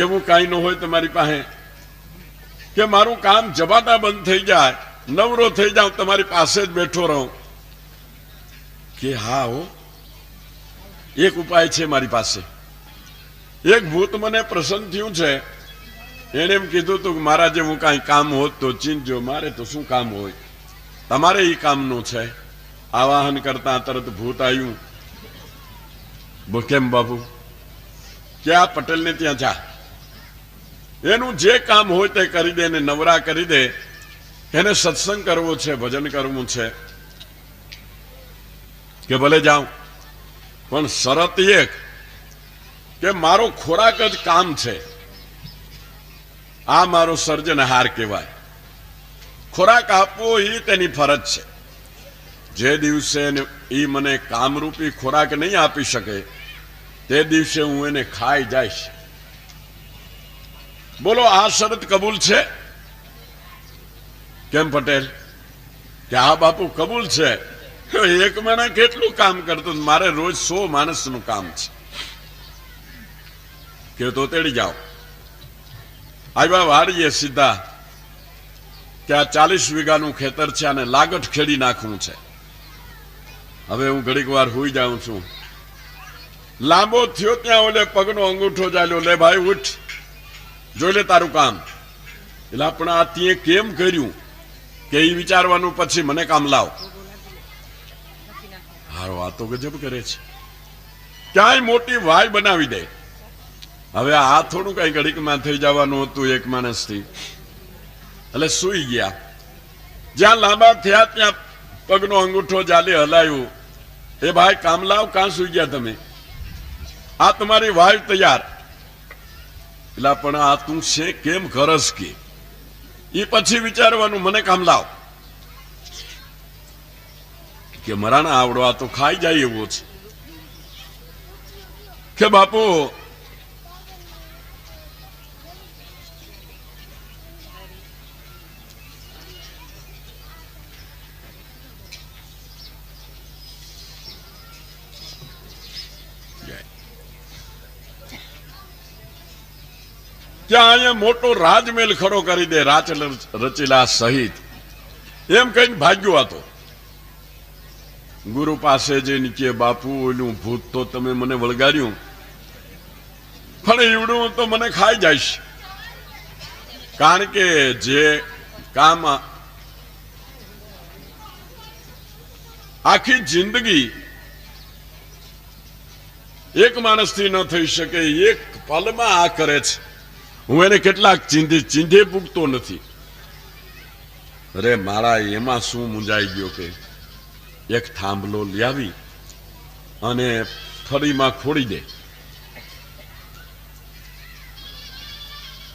એવું કાંઈ ન હોય તમારી પાસે કે મારું કામ જવાતા બંધ થઈ જાય, નવરો થઈ જાઉં, તમારી પાસે જ બેઠો રહું? કે હા હો, એક ઉપાય છે મારી પાસે. એક ભૂત મને પ્રસન્ન થયું છે. એને એમ કીધું હતું કે મારા જેવું કાંઈ કામ હોત તો ચીંધજો. મારે તો શું કામ હોય, તમારે એ કામનું છે. આવાહન કરતા તરત ભૂત આવ્યું. કેમ બાપુ? કે આ પટેલને ત્યાં જા, એનું જે કામ હોય તે કરી દે, ને નવરા કરી દે. એને સત્સંગ કરવો છે, ભજન કરવું છે. કે ભલે જાઉં, પણ શરત એક કે મારો ખોરાક જ કામ છે. આ મારો સર્જનહાર કહેવાય. ખોરાક આપવો એ તેની ફરજ છે. જે દિવસે એ મને કામરૂપી ખોરાક નહીં આપી શકે તે દિવસે હું એને ખાઈ જઈશ. બોલો, આ શરત કબૂલ છે? કેમ પટેલ? કે હા બાપુ કબૂલ છે. એક મહિના કેટલું કામ કરતો? મારે રોજ 100 માણસનું કામ છે. કે તો તેડી જાઓ. આવ્યા વાડીએ સીધા કે આ 40 વીઘાનું ખેતર છે, અને લાગટ ખેડી નાખવું છે. હવે હું ઘડીક વાર હોઈ જાઉં છું. લાંબો થયો ત્યાં ઓલે પગનો અંગૂઠો ચાલ્યો. લે ભાઈ ઉઠ, જોઈ લે તારું કામ. એટલે પણ આ તે કેમ કર્યું કે એ વિચારવાનું, પછી મને કામ લાવ. હારો, આ તો ગજબ કરે છે. ક્યાંય મોટી વાય બનાવી દે. હવે આ થોડું કઈ ઘડીકમાં થઈ જવાનું હતું એક માણસથી. એટલે સુઈ ગયા. જ્યાં લાંબા થયા ત્યાં પગનો અંગૂઠો જાલે હલાયું. એ ભાઈ કામ લાવ, કાં સુઈ ગયા તમે? આ તમારી વાય તૈયાર. એટલે પણ આ તું છે કેમ કરસ કે એ પછી વિચારવાનું, મને કામ લાવ. કે મરાણા આવડો, આ તો ખાઈ જાય એવો છે. કે બાપુ ત્યાં અહીંયા મોટો રાજમહેલ ખડો કરી દે, રાચ રચેલા સહિત. એમ કહીને ભાગ્યો હતો. ગુરુ પાસે જઈને કે બાપુ, ઓલું ભૂત તો તમે મને વળગાડ્યું, પણ એવડું તો મને ખાઈ જઈશ. કારણ કે જે કામ આખી જિંદગી એક માણસથી ન થઈ શકે, એક પલમાં આ કરે છે. હું એને કેટલાક ચીંધે પૂગતો નથી. અરે મારા એમાં શું મૂંઝાઈ ગયો કે એક થાંભલો લાવી અને ફળીમાં ખોડી દે.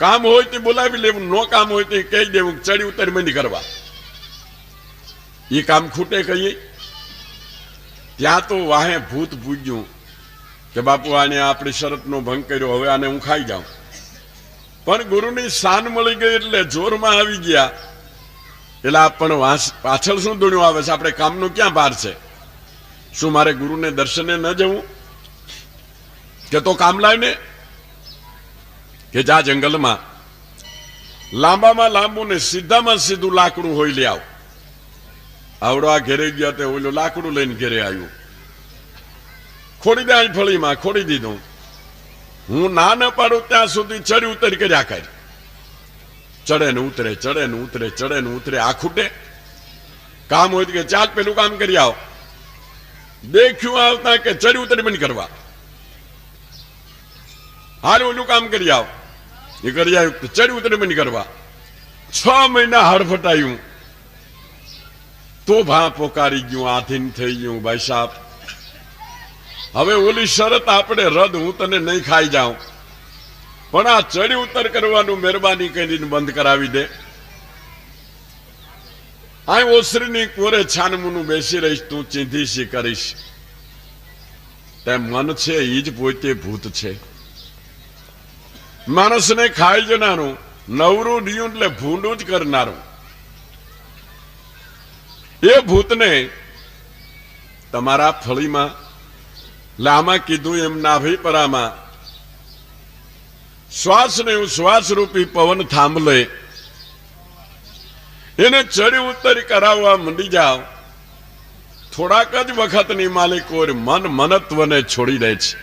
કામ હોય તે બોલાવી લેવું, નો કામ હોય તે કહી દેવું, ચડી ઉતર મંડી કરવા. એ કામ ખૂટે કહીએ? ત્યાં તો વાહે ભૂત પૂજ્યું કે બાપુ આને આપણી શરતનો ભંગ કર્યો, હવે આને હું ખાઈ જાઉં. પણ ગુરુની શાન મળી ગઈ એટલે જોરમાં આવી ગયા. એટલે પણ પાછળ શું દુણ્યું આવે છે? આપણે કામનું ક્યાં બહાર છે? શું મારે ગુરુને દર્શને ન જવું? કે તો કામ લાવીને કે જા જંગલમાં લાંબામાં લાંબુ ને સીધામાં સીધું લાકડું હોય લે આવ. આવડો આ ઘેરે ગયા તે ઓલું લાકડું લઈને ઘેરે આવ્યું. ખોડી દે અહીં ફળીમાં, ખોડી દીધું. હું ના ન પાડું ત્યાં સુધી ચડી ઉતરી કર્યા કરી. ચડે ને ઉતરે, ચડે ને ઉતરે, ચડે ને ઉતરે. આ ખૂટે? કામ હોય કે ચાલ પેલું કામ કરી આવ. દેખ્યું આવતા કે ચડી ઉતરી બંધ કરવા. હાલ ઓલું કામ કરી આવ. એ કરી આવ્યું, ચડી ઉતરી બંધ કરવા. 6 મહિના હડફટાયું તો ભા પોકારી ગયું, આધીન થઈ ગયું. ભાઈ સાહેબ, હવે ઓલી શરત આપણે રદ, હું તને નહીં ખાઈ જાઉં, પણ આ ચડી ઉતર કરવાનું મહેરબાની કરીને બંધ કરાવી દે. આ ઓસરીની કોરે છાનમુનું બેસી રહીશ, તું ચીંધીશી કરીશ. તે મન છે એ જ પોતે ભૂત છે. માણસને ખાઈ જનારું, નવરું ડિયું એટલે ભૂંડું જ કરનારું. એ ભૂતને તમારા ફળીમાં, લામાં કીધું એમ નાભીપરામાં શ્વાસ ને શ્વાસ રૂપી પવન થાંભલે, એને ચડી ઉતરી કરાવવા મંડી જાઓ. થોડાક જ વખતની માલિકોર મન મનત્વને છોડી દે છે.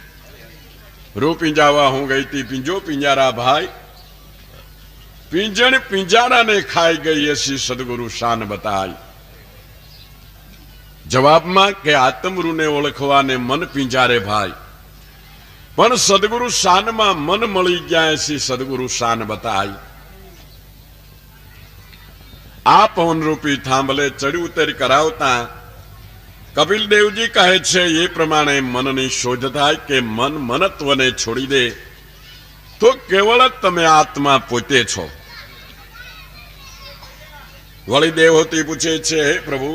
રૂ પીંજાવા હું ગઈ તી પીંજો પિંજારા ભાઈ, પીંજણ પિંજારાને ખાઈ ગઈ એસી સદગુરુ શાન બતાઈ. જવાબમાં કે આત્મરૂને ઓળખવાને મન પિંજારે ભાઈ, પણ સદગુરુ શાનમાં મન મળી ગયા એસી સદગુરુ શાન બતાઈ. આ પવનરૂપી થાંભલે ચડી ઉતર કરાવતા કપિલ દેવજી કહે છે એ પ્રમાણે મનની શોધ થાય કે મન મનત્વને છોડી દે તો કેવળ જ તમે આત્મા પોતે છો. વળી દેવહૂતિ પૂછે છે, હે પ્રભુ,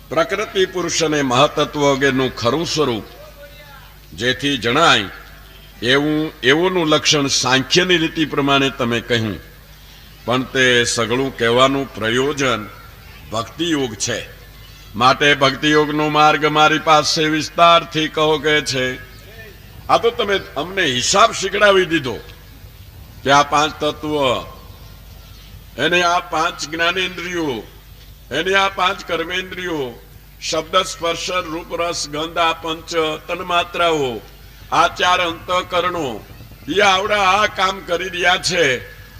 પ્રકૃતિ પુરુષ અને મહતત્વ વગેરેનું ખરું સ્વરૂપ જેથી જણાય એવોનું લક્ષણ સાંખ્યની રીતિ પ્રમાણે તમે કહ્યું, પણ તે સઘળું કહેવાનું પ્રયોજન ભક્તિ યોગ છે. માટે ભક્તિ યોગનો માર્ગ મારી પાસે વિસ્તારથી કહો કે છે. આ તો તમે અમને હિસાબ શીખડાવી દીધો કે આ 5 તત્વ, એને આ 5 જ્ઞાનેન્દ્રિયો, એને આ 5 કર્મેન્દ્રિયો, શબ્દ સ્પર્શ રૂપ રસ ગંધ, આ 5 તન્માત્રાઓ, આ 4 અંતઃકરણો, એ આવડા આ કામ કરી રહ્યા છે.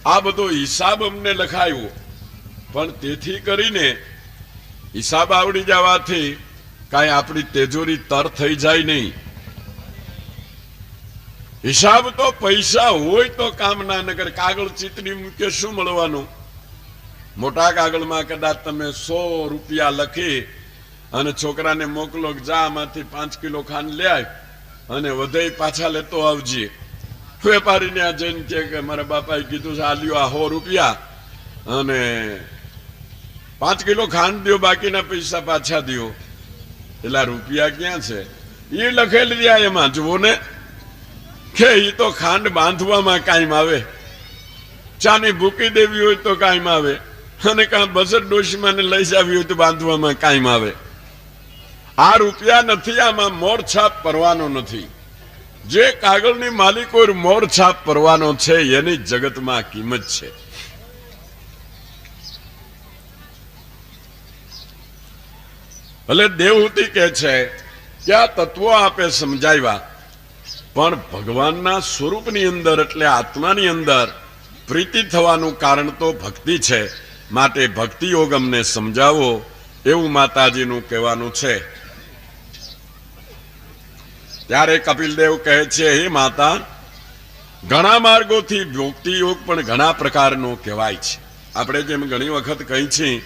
આ બધો હિસાબ અમને લખાયો, પણ તેથી કરીને હિસાબ આવડી જવાથી કાંઈ આપણી તેજોરી તર થઈ જાય નહીં. હિસાબ તો પૈસા હોય તો કામ ના નગર. કાગળ ચીતરી મૂકે શું મળવાનું? મોટા કાગળમાં કદાચ તમે 100 રૂપિયા લખી અને છોકરાને મોકલો, જા આમાંથી 5 કિલો ખાંડ લે અને વધે પાછા લેતો આવજે. વેપારીને આ જઈને કે મારા બાપાએ કીધું છે, આ લ્યો આ 100 રૂપિયા અને 5 કિલો ખાંડ દો, બાકીના પૈસા પાછા દો. એટલા રૂપિયા ક્યાં છે? એ લખેલી રહ્યા એમાં જુઓ ને કે એ તો ખાંડ બાંધવામાં કાયમ આવે, ચાની ભૂકી દેવી હોય તો કાયમ આવે, અને કાં બસર ડોશીમાં લઈ જાવી હોય તો બાંધવામાં કાયમ આવે. આ રૂપિયા નથી, આમાં મોર છાપ પરવાનો નથી. જે કાગળની માલિકો મોર છાપ પરવાનો છે એની જગતમાં કિંમત છે. એટલે દેવહૂતિ કહે છે કે આ તત્વો આપે સમજાવ્યા, પણ ભગવાનના સ્વરૂપની અંદર એટલે આત્માની અંદર પ્રીતિ થવાનું કારણ તો ભક્તિ છે. માટે ભક્તિ યોગ અમને સમજાવો એવું માતાજીનું કહેવાનું છે. ત્યારે કપિલદેવ કહે છે, હે માતા, ઘણા માર્ગોથી ભક્તિ યોગ પણ ઘણા પ્રકારનો કહેવાય છે. આપણે જેમ ઘણી વખત કહી છીએ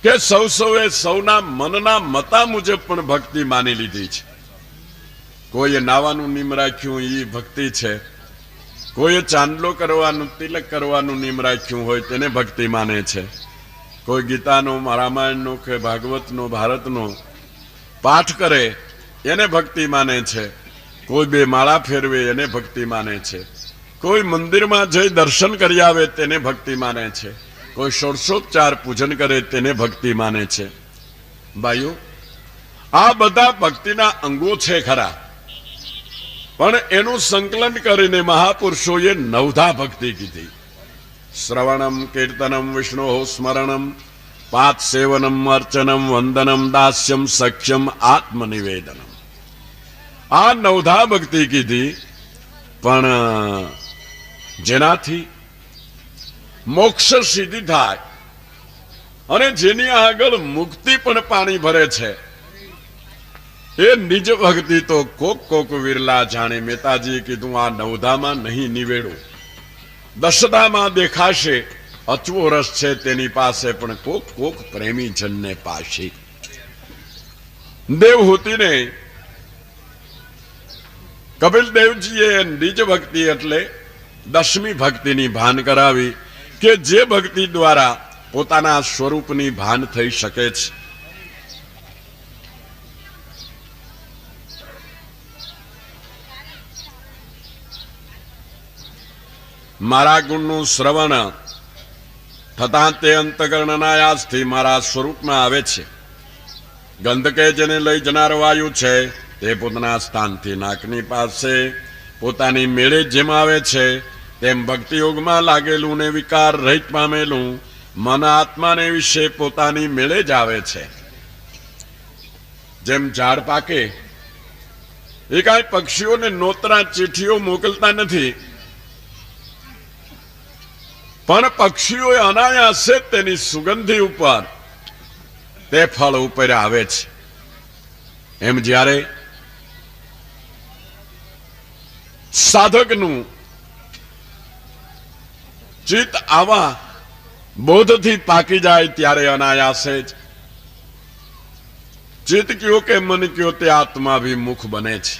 કે સૌએ સૌના મનના મતા મુજબ પણ ભક્તિ માની લીધી છે. કોઈએ નાવાનું નિયમ રાખ્યું એ ભક્તિ છે, કોઈએ ચાંદલો કરવાનું, તિલક કરવાનું નિયમ રાખ્યું હોય તેને ભક્તિ માને છે, કોઈ ગીતાનો, રામાયણનો કે ભાગવતનો, ભારતનો પાઠ કરે એને ભક્તિ માને છે, કોઈ 2 માળા ફેરવે એને ભક્તિ માને છે, કોઈ મંદિરમાં જઈ દર્શન કરી આવે તેને ભક્તિ માને છે, કોઈ ષોડશોપચાર પૂજન કરે તેને ભક્તિ માને છે. ભાઈઓ, આ બધા ભક્તિના અંગો છે ખરા, પણ એનું સંકલન કરીને મહાપુરુષોએ 9ધા ભક્તિ કીધી. શ્રવણમ, કીર્તનમ, વિષ્ણુ સ્મરણમ, પાત સેવનમ, અર્ચનમ, વંદનમ, દાસ્યમ, સખ્યમ, આત્મનિવેદનમ. આ 9ધા ભક્તિ કીધી, પણ જેનાથી મોક્ષ સિદ્ધિ થાય અને જેની આગળ મુક્તિ પણ પાણી ભરે છે એ નિજ ભક્તિ તો કોક વિરલા જાણે. મહેતાજીએ કીધું આ 9ધામાં નહીં નિવેડો, 10ધામાં દેખાશે અચવો રસ છે તેની પાસે, પણ કોક પ્રેમી જનને પાસે. દેવહૂતિને કપિલ દેવજીએ નિજ ભક્તિ એટલે 10મી ભક્તિની ભાન કરાવી કે જે ભક્તિ દ્વારા પોતાના સ્વરૂપની ભાન થઈ શકે છે. મારા ગુણનું શ્રવણ થતાં તે અંતકરણના આયાસથી મારા સ્વરૂપમાં આવે છે. ગંધકે જેને લઈ જનાર વાયુ છે તે પોતાના સ્થાનથી નાકની પાસે પોતાની મેળે જેમ આવે છે તેમ ભક્તિયોગમાં લાગેલું ને વિકાર રહિત પામેલું મન આત્માને વિશે પોતાની મેળે જ આવે છે. જેમ ઝાડ પાકે એ કાંઈ પક્ષીઓને નોતરા ચીઠીઓ મોકલતા નથી, પણ પક્ષીઓ અનાયાસે તેની સુગંધી ઉપર તે ફળ ઉપર આવે છે. એમ જ્યારે સાધકનું ચિત્ત આવા બોધથી પાકી જાય ત્યારે અનાયાસે જ ચિત્ત કયો કે મન કયો તે આત્માભિમુખ બને છે.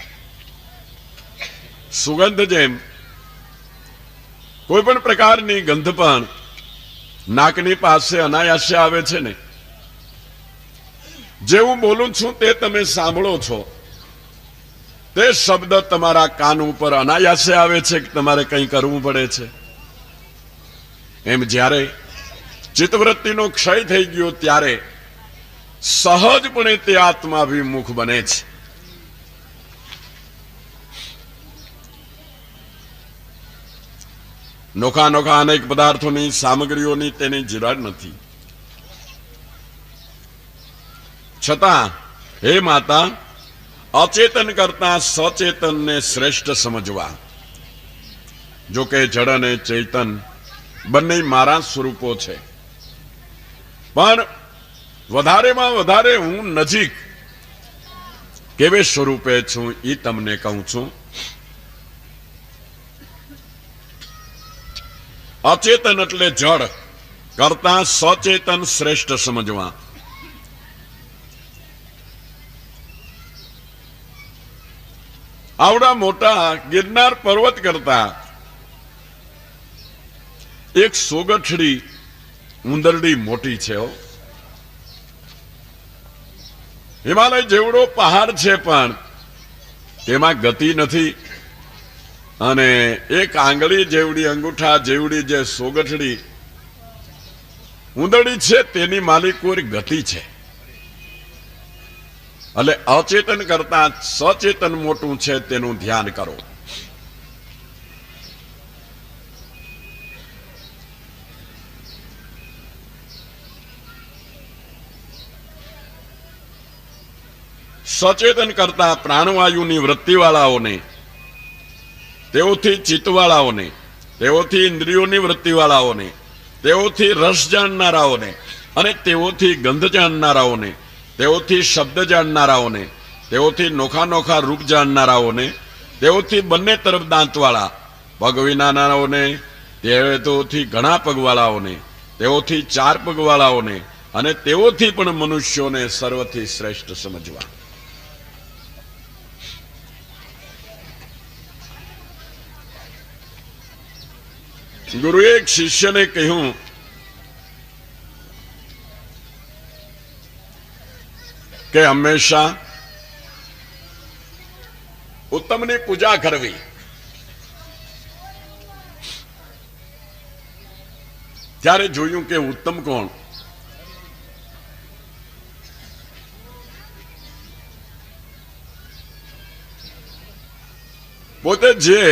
સુગંધ જેમ કોઈ પણ પ્રકારની ગંધ પણ નાકની પાસે અનાયાસે આવે છે ને, જે હું બોલું છું તે તમે સાંભળો છો, તે શબ્દ તમારા કાન ઉપર અનાયાસે આવે છે કે તમારે કંઈ કરવું પડે છે. એમ જ્યારે ચિત્તવૃત્તિનો ક્ષય થઈ ગયો ત્યારે સહજપણે તે આત્માભિમુખ બને છે. નોખા નોખા અનેક પદાર્થોની સામગ્રીઓની તેની જીરાડ નથી, છતાં હે માતા, અચેતન કરતા સચેતનને શ્રેષ્ઠ સમજવા. જો કે જડ અને ચેતન બંને મારા સ્વરૂપો છે, પણ વધારેમાં વધારે હું નજીક કેવે સ્વરૂપે છું એ તમને કહું છું. અચેતન એટલે જડ કરતા સચેતન શ્રેષ્ઠ સમજવા. આવડા મોટા ગિરનાર પર્વત કરતા એક સોગઠડી ઉંદરડી મોટી છે. હિમાલય જેવડો પહાડ છે પણ તેમાં ગતિ નથી, અને એક આંગળી જેવડી અંગૂઠા જેવડી જે સોગઠડી ઉંદરડી છે તેની માલિકોની ગતિ છે. એટલે અચેતન કરતા સચેતન મોટું છે તેનું ધ્યાન કરો. સચેતન કરતા પ્રાણવાયુની વૃત્તિવાળાઓને, તેઓથી ચિત્તવાળાઓને, તેઓથી ઇન્દ્રિયોની વૃત્તિવાળાઓને, તેઓથી રસ જાણનારાઓને, અને તેઓથી ગંધ જાણનારાઓને, તેઓથી શબ્દ જાણનારાઓને, તેઓથી નોખા નોખા રૂપ જાણનારાઓને, તેઓથી બંને તરફ દાંતવાળા પગ વિનાનારાઓને, તેઓથી ઘણા પગવાળાઓને, તેઓથી ચાર પગવાળાઓને, અને તેઓથી પણ મનુષ્યોને સર્વથી શ્રેષ્ઠ સમજવા. ગુરુએ એક શિષ્યને કહ્યું કે હંમેશા ઉત્તમની પૂજા કરવી. ત્યારે જોયું કે ઉત્તમ કોણ? પોતે જે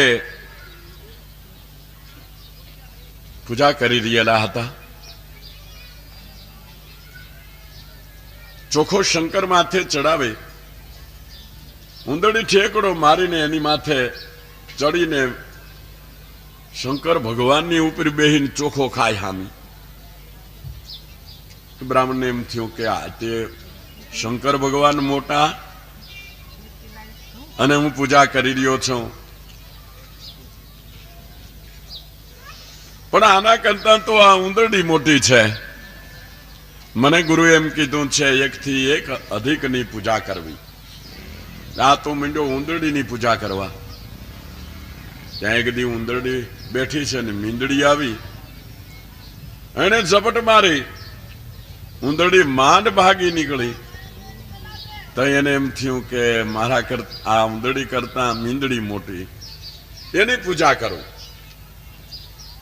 પૂજા કરી રહેલા હતા, ચોખ્ખો શંકર માથે ચડાવે, ઉંદરડી ઠેકડો મારીને એની માથે ચડીને શંકર ભગવાનની ઉપર બેહીને ચોખ્ખો ખાય હામી. બ્રાહ્મણને એમ થયું કે આ તે શંકર ભગવાન મોટા અને હું પૂજા કરી રહ્યો છું, પણ આના કરતા તો આ ઉંદરડી મોટી છે. મને ગુરુએ એમ કીધું છે એકથી એક અધિકની પૂજા કરવી. આ તો મીંડો ઉંદરડીની પૂજા કરવા. ત્યાં એક દી ઉંદરડી બેઠી છે ને મીંદડી આવી, એને ઝપટ મારી, ઉંદરડી માંડ ભાગી નીકળી. તો એને એમ થયું કે મારા આ ઉંદરડી કરતા મીંદડી મોટી, એની પૂજા કરું.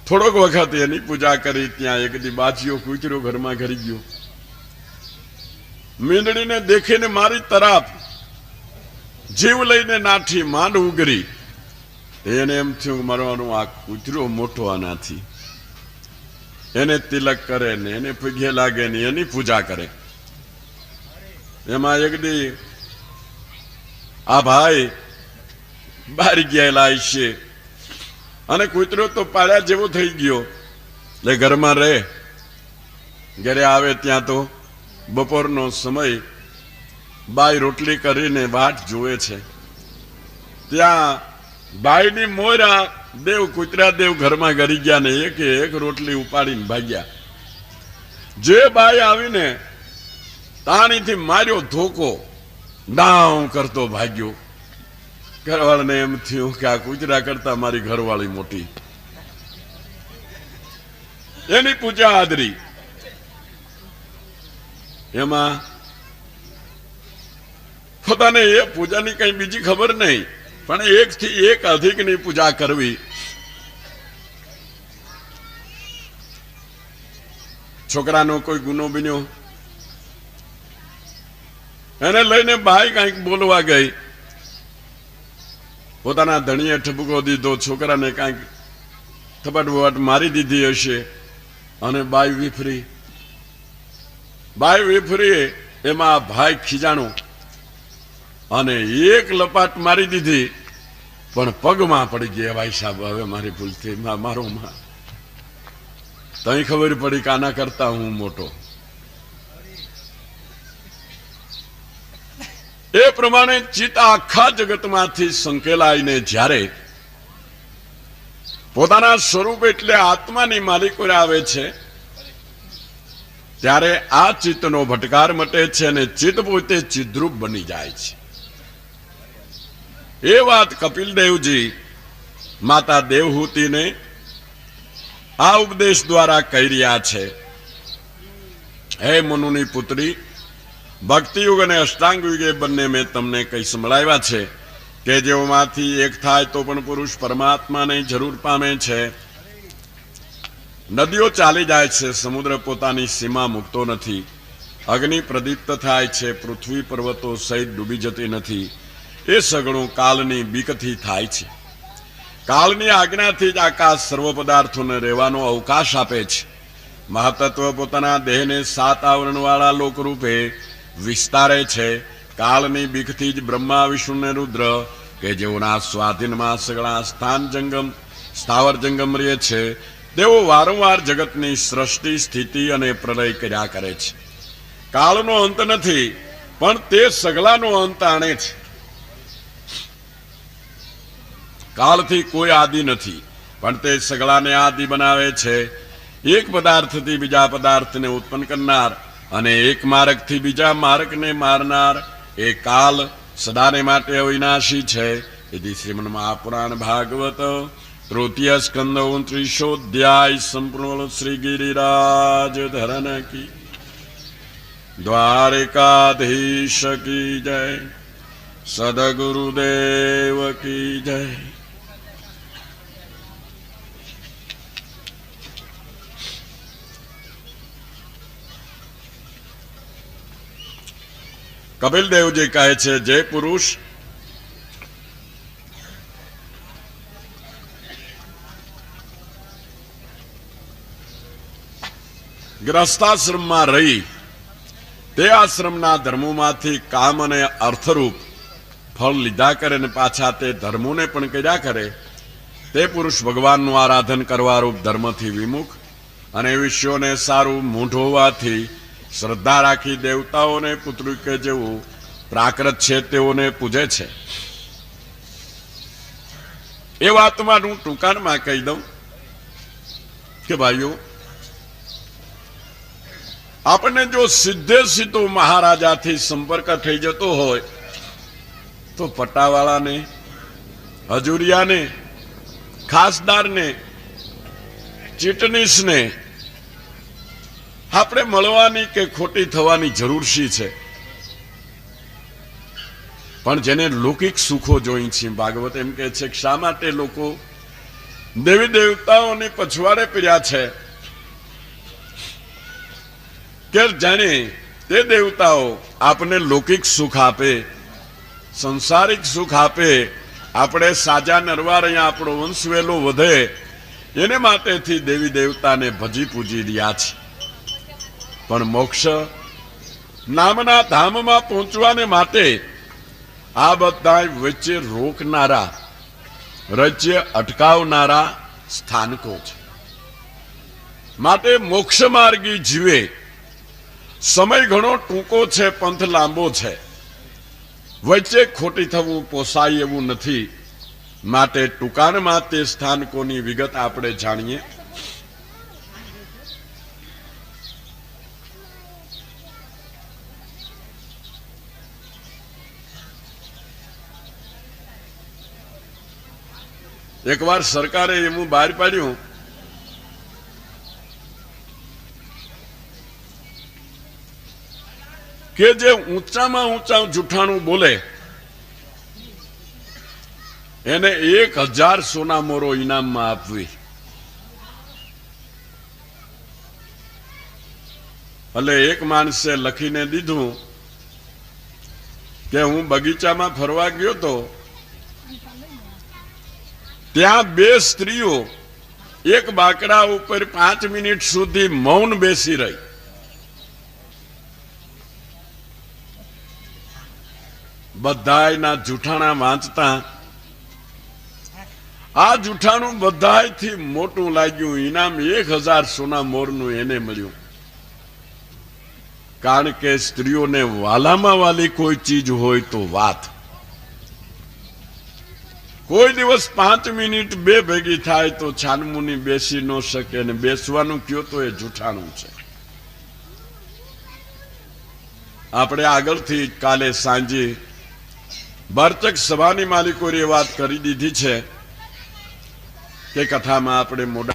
થોડોક વખત એની પૂજા કરી. ત્યાં એક દી બાજીઓ કૂતરો ઘરમાં ઘરી ગયો. મીંદડીને દેખીને મારી તરફ જીવ લઈને નાઠી માંડ ઉગરી. એને એમ થયું મારવાનું આ કૂતરો મોટો આનાથી. એને તિલક કરે ને એને પગે લાગે ને એની પૂજા કરે. એમાં એક દી આ ભાઈ બહાર ગયેલા છે અને કૂતરો તો પાડ્યા જેવો થઈ ગયો એટલે ઘરમાં રહે. ઘરે આવે ત્યાં તો બપોરનો સમય, બાઈ રોટલી કરીને વાટ જુએ છે. ત્યાં બાઈની મોરા દેવ કૂતરા દેવ ઘરમાં ગરી ગયા ને એક રોટલી ઉપાડીને ભાગ્યા. જે બાઈ આવીને તાણીથી માર્યો ધોકો, ડાઉ કરતો ભાગ્યો. ઘરવાળાને એમ થયું કે આ કૂતરા કરતા મારી ઘરવાળી મોટી. એની પૂજા આદરી. એમાં પોતાને એ પૂજાની કઈ બીજી ખબર નહીં, પણ એક થી એક અધિકની પૂજા કરવી. છોકરાનો કોઈ ગુનો બન્યો, એને લઈને બાઈ કઈક બોલવા ગઈ. પોતાના ધણીએ ઠપકો દીધો, છોકરાને કાંઈક થપટ મારી દીધી હશે અને બાઈ વિફરી. બાઈ વિફરી એમાં ભાઈ ખીજાણો અને એક લપાટ મારી દીધી, પણ પગમાં પડી ગયા. ભાઈ સાહેબ હવે મારી ભૂલ થઈ, મારો માં. તઈ ખબર પડી કે આના કરતા હું મોટો. એ પ્રમાણે ચિત્ત આખા જગતમાંથી સંકેલાઈને જ્યારે પોતાના સ્વરૂપ એટલે આત્માની માલિકોને આવે છે, ત્યારે આ ચિત્તનો ભટકાર મટે છે અને ચિત્ત પોતે ચિદ્રૂપ બની જાય છે. એ વાત કપિલ દેવજી માતા દેવહૂતિને આ ઉપદેશ દ્વારા કહી રહ્યા છે. હે મનુની પુત્રી, ભક્તિ યુગ અને અષ્ટાંગ યુગે બંને મેં તમને કઈ સંભળાવ્યા છે કે જેઓમાંથી એક થાય તો પણ પુરુષ પરમાત્માને જરૂર પામે છે. નદીઓ ચાલી જાય છે, સમુદ્ર પોતાની સીમા મૂકતો નથી. અગ્નિ પ્રદીપ્ત થાય છે, પૃથ્વી પર્વતો સહિત ડૂબી જતી નથી. એ સગળું કાળની બીકથી થાય છે. કાળની આજ્ઞાથી જ આકાશ સર્વ પદાર્થોને રહેવાનો અવકાશ આપે છે. મહાતત્વ પોતાના દેહને 7 આવરણવાળા લોકરૂપે વિસ્તારે છે. કાળની બીકથી જ બ્રહ્મા વિષ્ણુ ને રુદ્ર કે જેઓના સ્વાધીનમાં સગળા સ્થાવર જંગમ રહે છે, તેઓ વારંવાર જગતની સૃષ્ટિ, સ્થિતિ અને પ્રલય કર્યા કરે છે. કાળનો અંત નથી, પણ તે સગળાનો અંત આણે છે. કાળથી કોઈ આદિ નથી, પણ તે સગળાને આદિ બનાવે છે. એક પદાર્થથી બીજા પદાર્થને ઉત્પન્ન કરનાર અને એક માર્ગથી બીજા માર્ગને મારનાર એ કાલ સદાને માટે અવિનાશી છે. તેથી શ્રીમન્ મહાપુરાણ ભાગવત તૃતીય સ્કંદ 29 અધ્યાય સંપૂર્ણ. શ્રી ગિરિરાજ ધરન કી, દ્વારિકાધીશ કી જય, સદગુરુદેવ કી જય. કપિલ દેવજી કહે છે, જે પુરુષ ગ્રસ્તાશ્રમમાં રહી તે આશ્રમના ધર્મોમાંથી કામ અને અર્થરૂપ ફળ લીધા કરે અને પાછા તે ધર્મોને પણ કર્યા કરે, તે પુરુષ ભગવાનનું આરાધન કરવા રૂપ ધર્મથી વિમુખ અને વિષયોને સારું મૂઢ હોવાથી શ્રદ્ધા રાખી દેવતાઓને પુત્રી કે જેવું પ્રાકૃત છે તેઓને પૂજે છે. એ વાતમાં હું ટૂંકાણમાં કહી દઉં કે ભાઈઓ, આપણને જો સીધે સીધો મહારાજાથી સંપર્ક થઈ જતો હોય તો પટ્ટાવાળાને, હજુરિયાને, ખાસદારને, ચીટનીસને આપણે મળવાની કે ખોટી થવાની જરૂર શી છે? પણ જેને લૌકિક સુખો જોઈ છે, ભાગવત એમ કહે છે કે શા માટે લોકો દેવી દેવતાઓને પછવાડે પીડ્યા છે કે જાણે તે દેવતાઓ આપને લૌકિક સુખ આપે, સંસારિક સુખ આપે, આપણે સાજા નરવાર અહીંયા આપણો વંશ વેલો વધે, એને માટેથી દેવી દેવતાને ભજી પૂજી રહ્યા છે. પણ મોક્ષ નામના ધામમાં પહોંચવાને માટે આ બધા વચ્ચે રોકનારા, વચ્ચે અટકાવનારા સ્થાનકો છે. માટે મોક્ષ માર્ગી જીવે સમય ઘણો ટૂંકો છે, પંથ લાંબો છે, વચ્ચે ખોટી થવું પોસાય એવું નથી. માટે ટૂંકાણમાં તે સ્થાનકોની વિગત આપણે જાણીએ. એકવાર સરકારે એવું બહાર પાડ્યું કે જે ઊંચામાં ઊંચા જૂઠાણું બોલે એને 1000 સોના મોરો ઇનામમાં આપવી. એટલે એક માણસે લખીને દીધું કે હું બગીચામાં ફરવા ગયો તો ત્યાં 2 સ્ત્રીઓ એક બાકડા ઉપર 5 મિનિટ સુધી મૌન બેસી રહી. બધાયના જૂઠાણા વાંચતા આ જૂઠાણું બધાયથી મોટું લાગ્યું. ઇનામ 1000 સોના મોરનું એને મળ્યું. કારણ કે સ્ત્રીઓને વાલામાં વાલી કોઈ ચીજ હોય તો વાત. કોઈ દિવસ 5 મિનિટ બે ભેગી થાય તો છાનમુની બેસી ન શકે, અને બેસવાનું કયો તો એ જૂઠાણું છે. આપણે આગળથી કાલે સાંજે વાર્તક સભાની માલિકોએ વાત કરી દીધી છે કે કથામાં આપણે મોઢા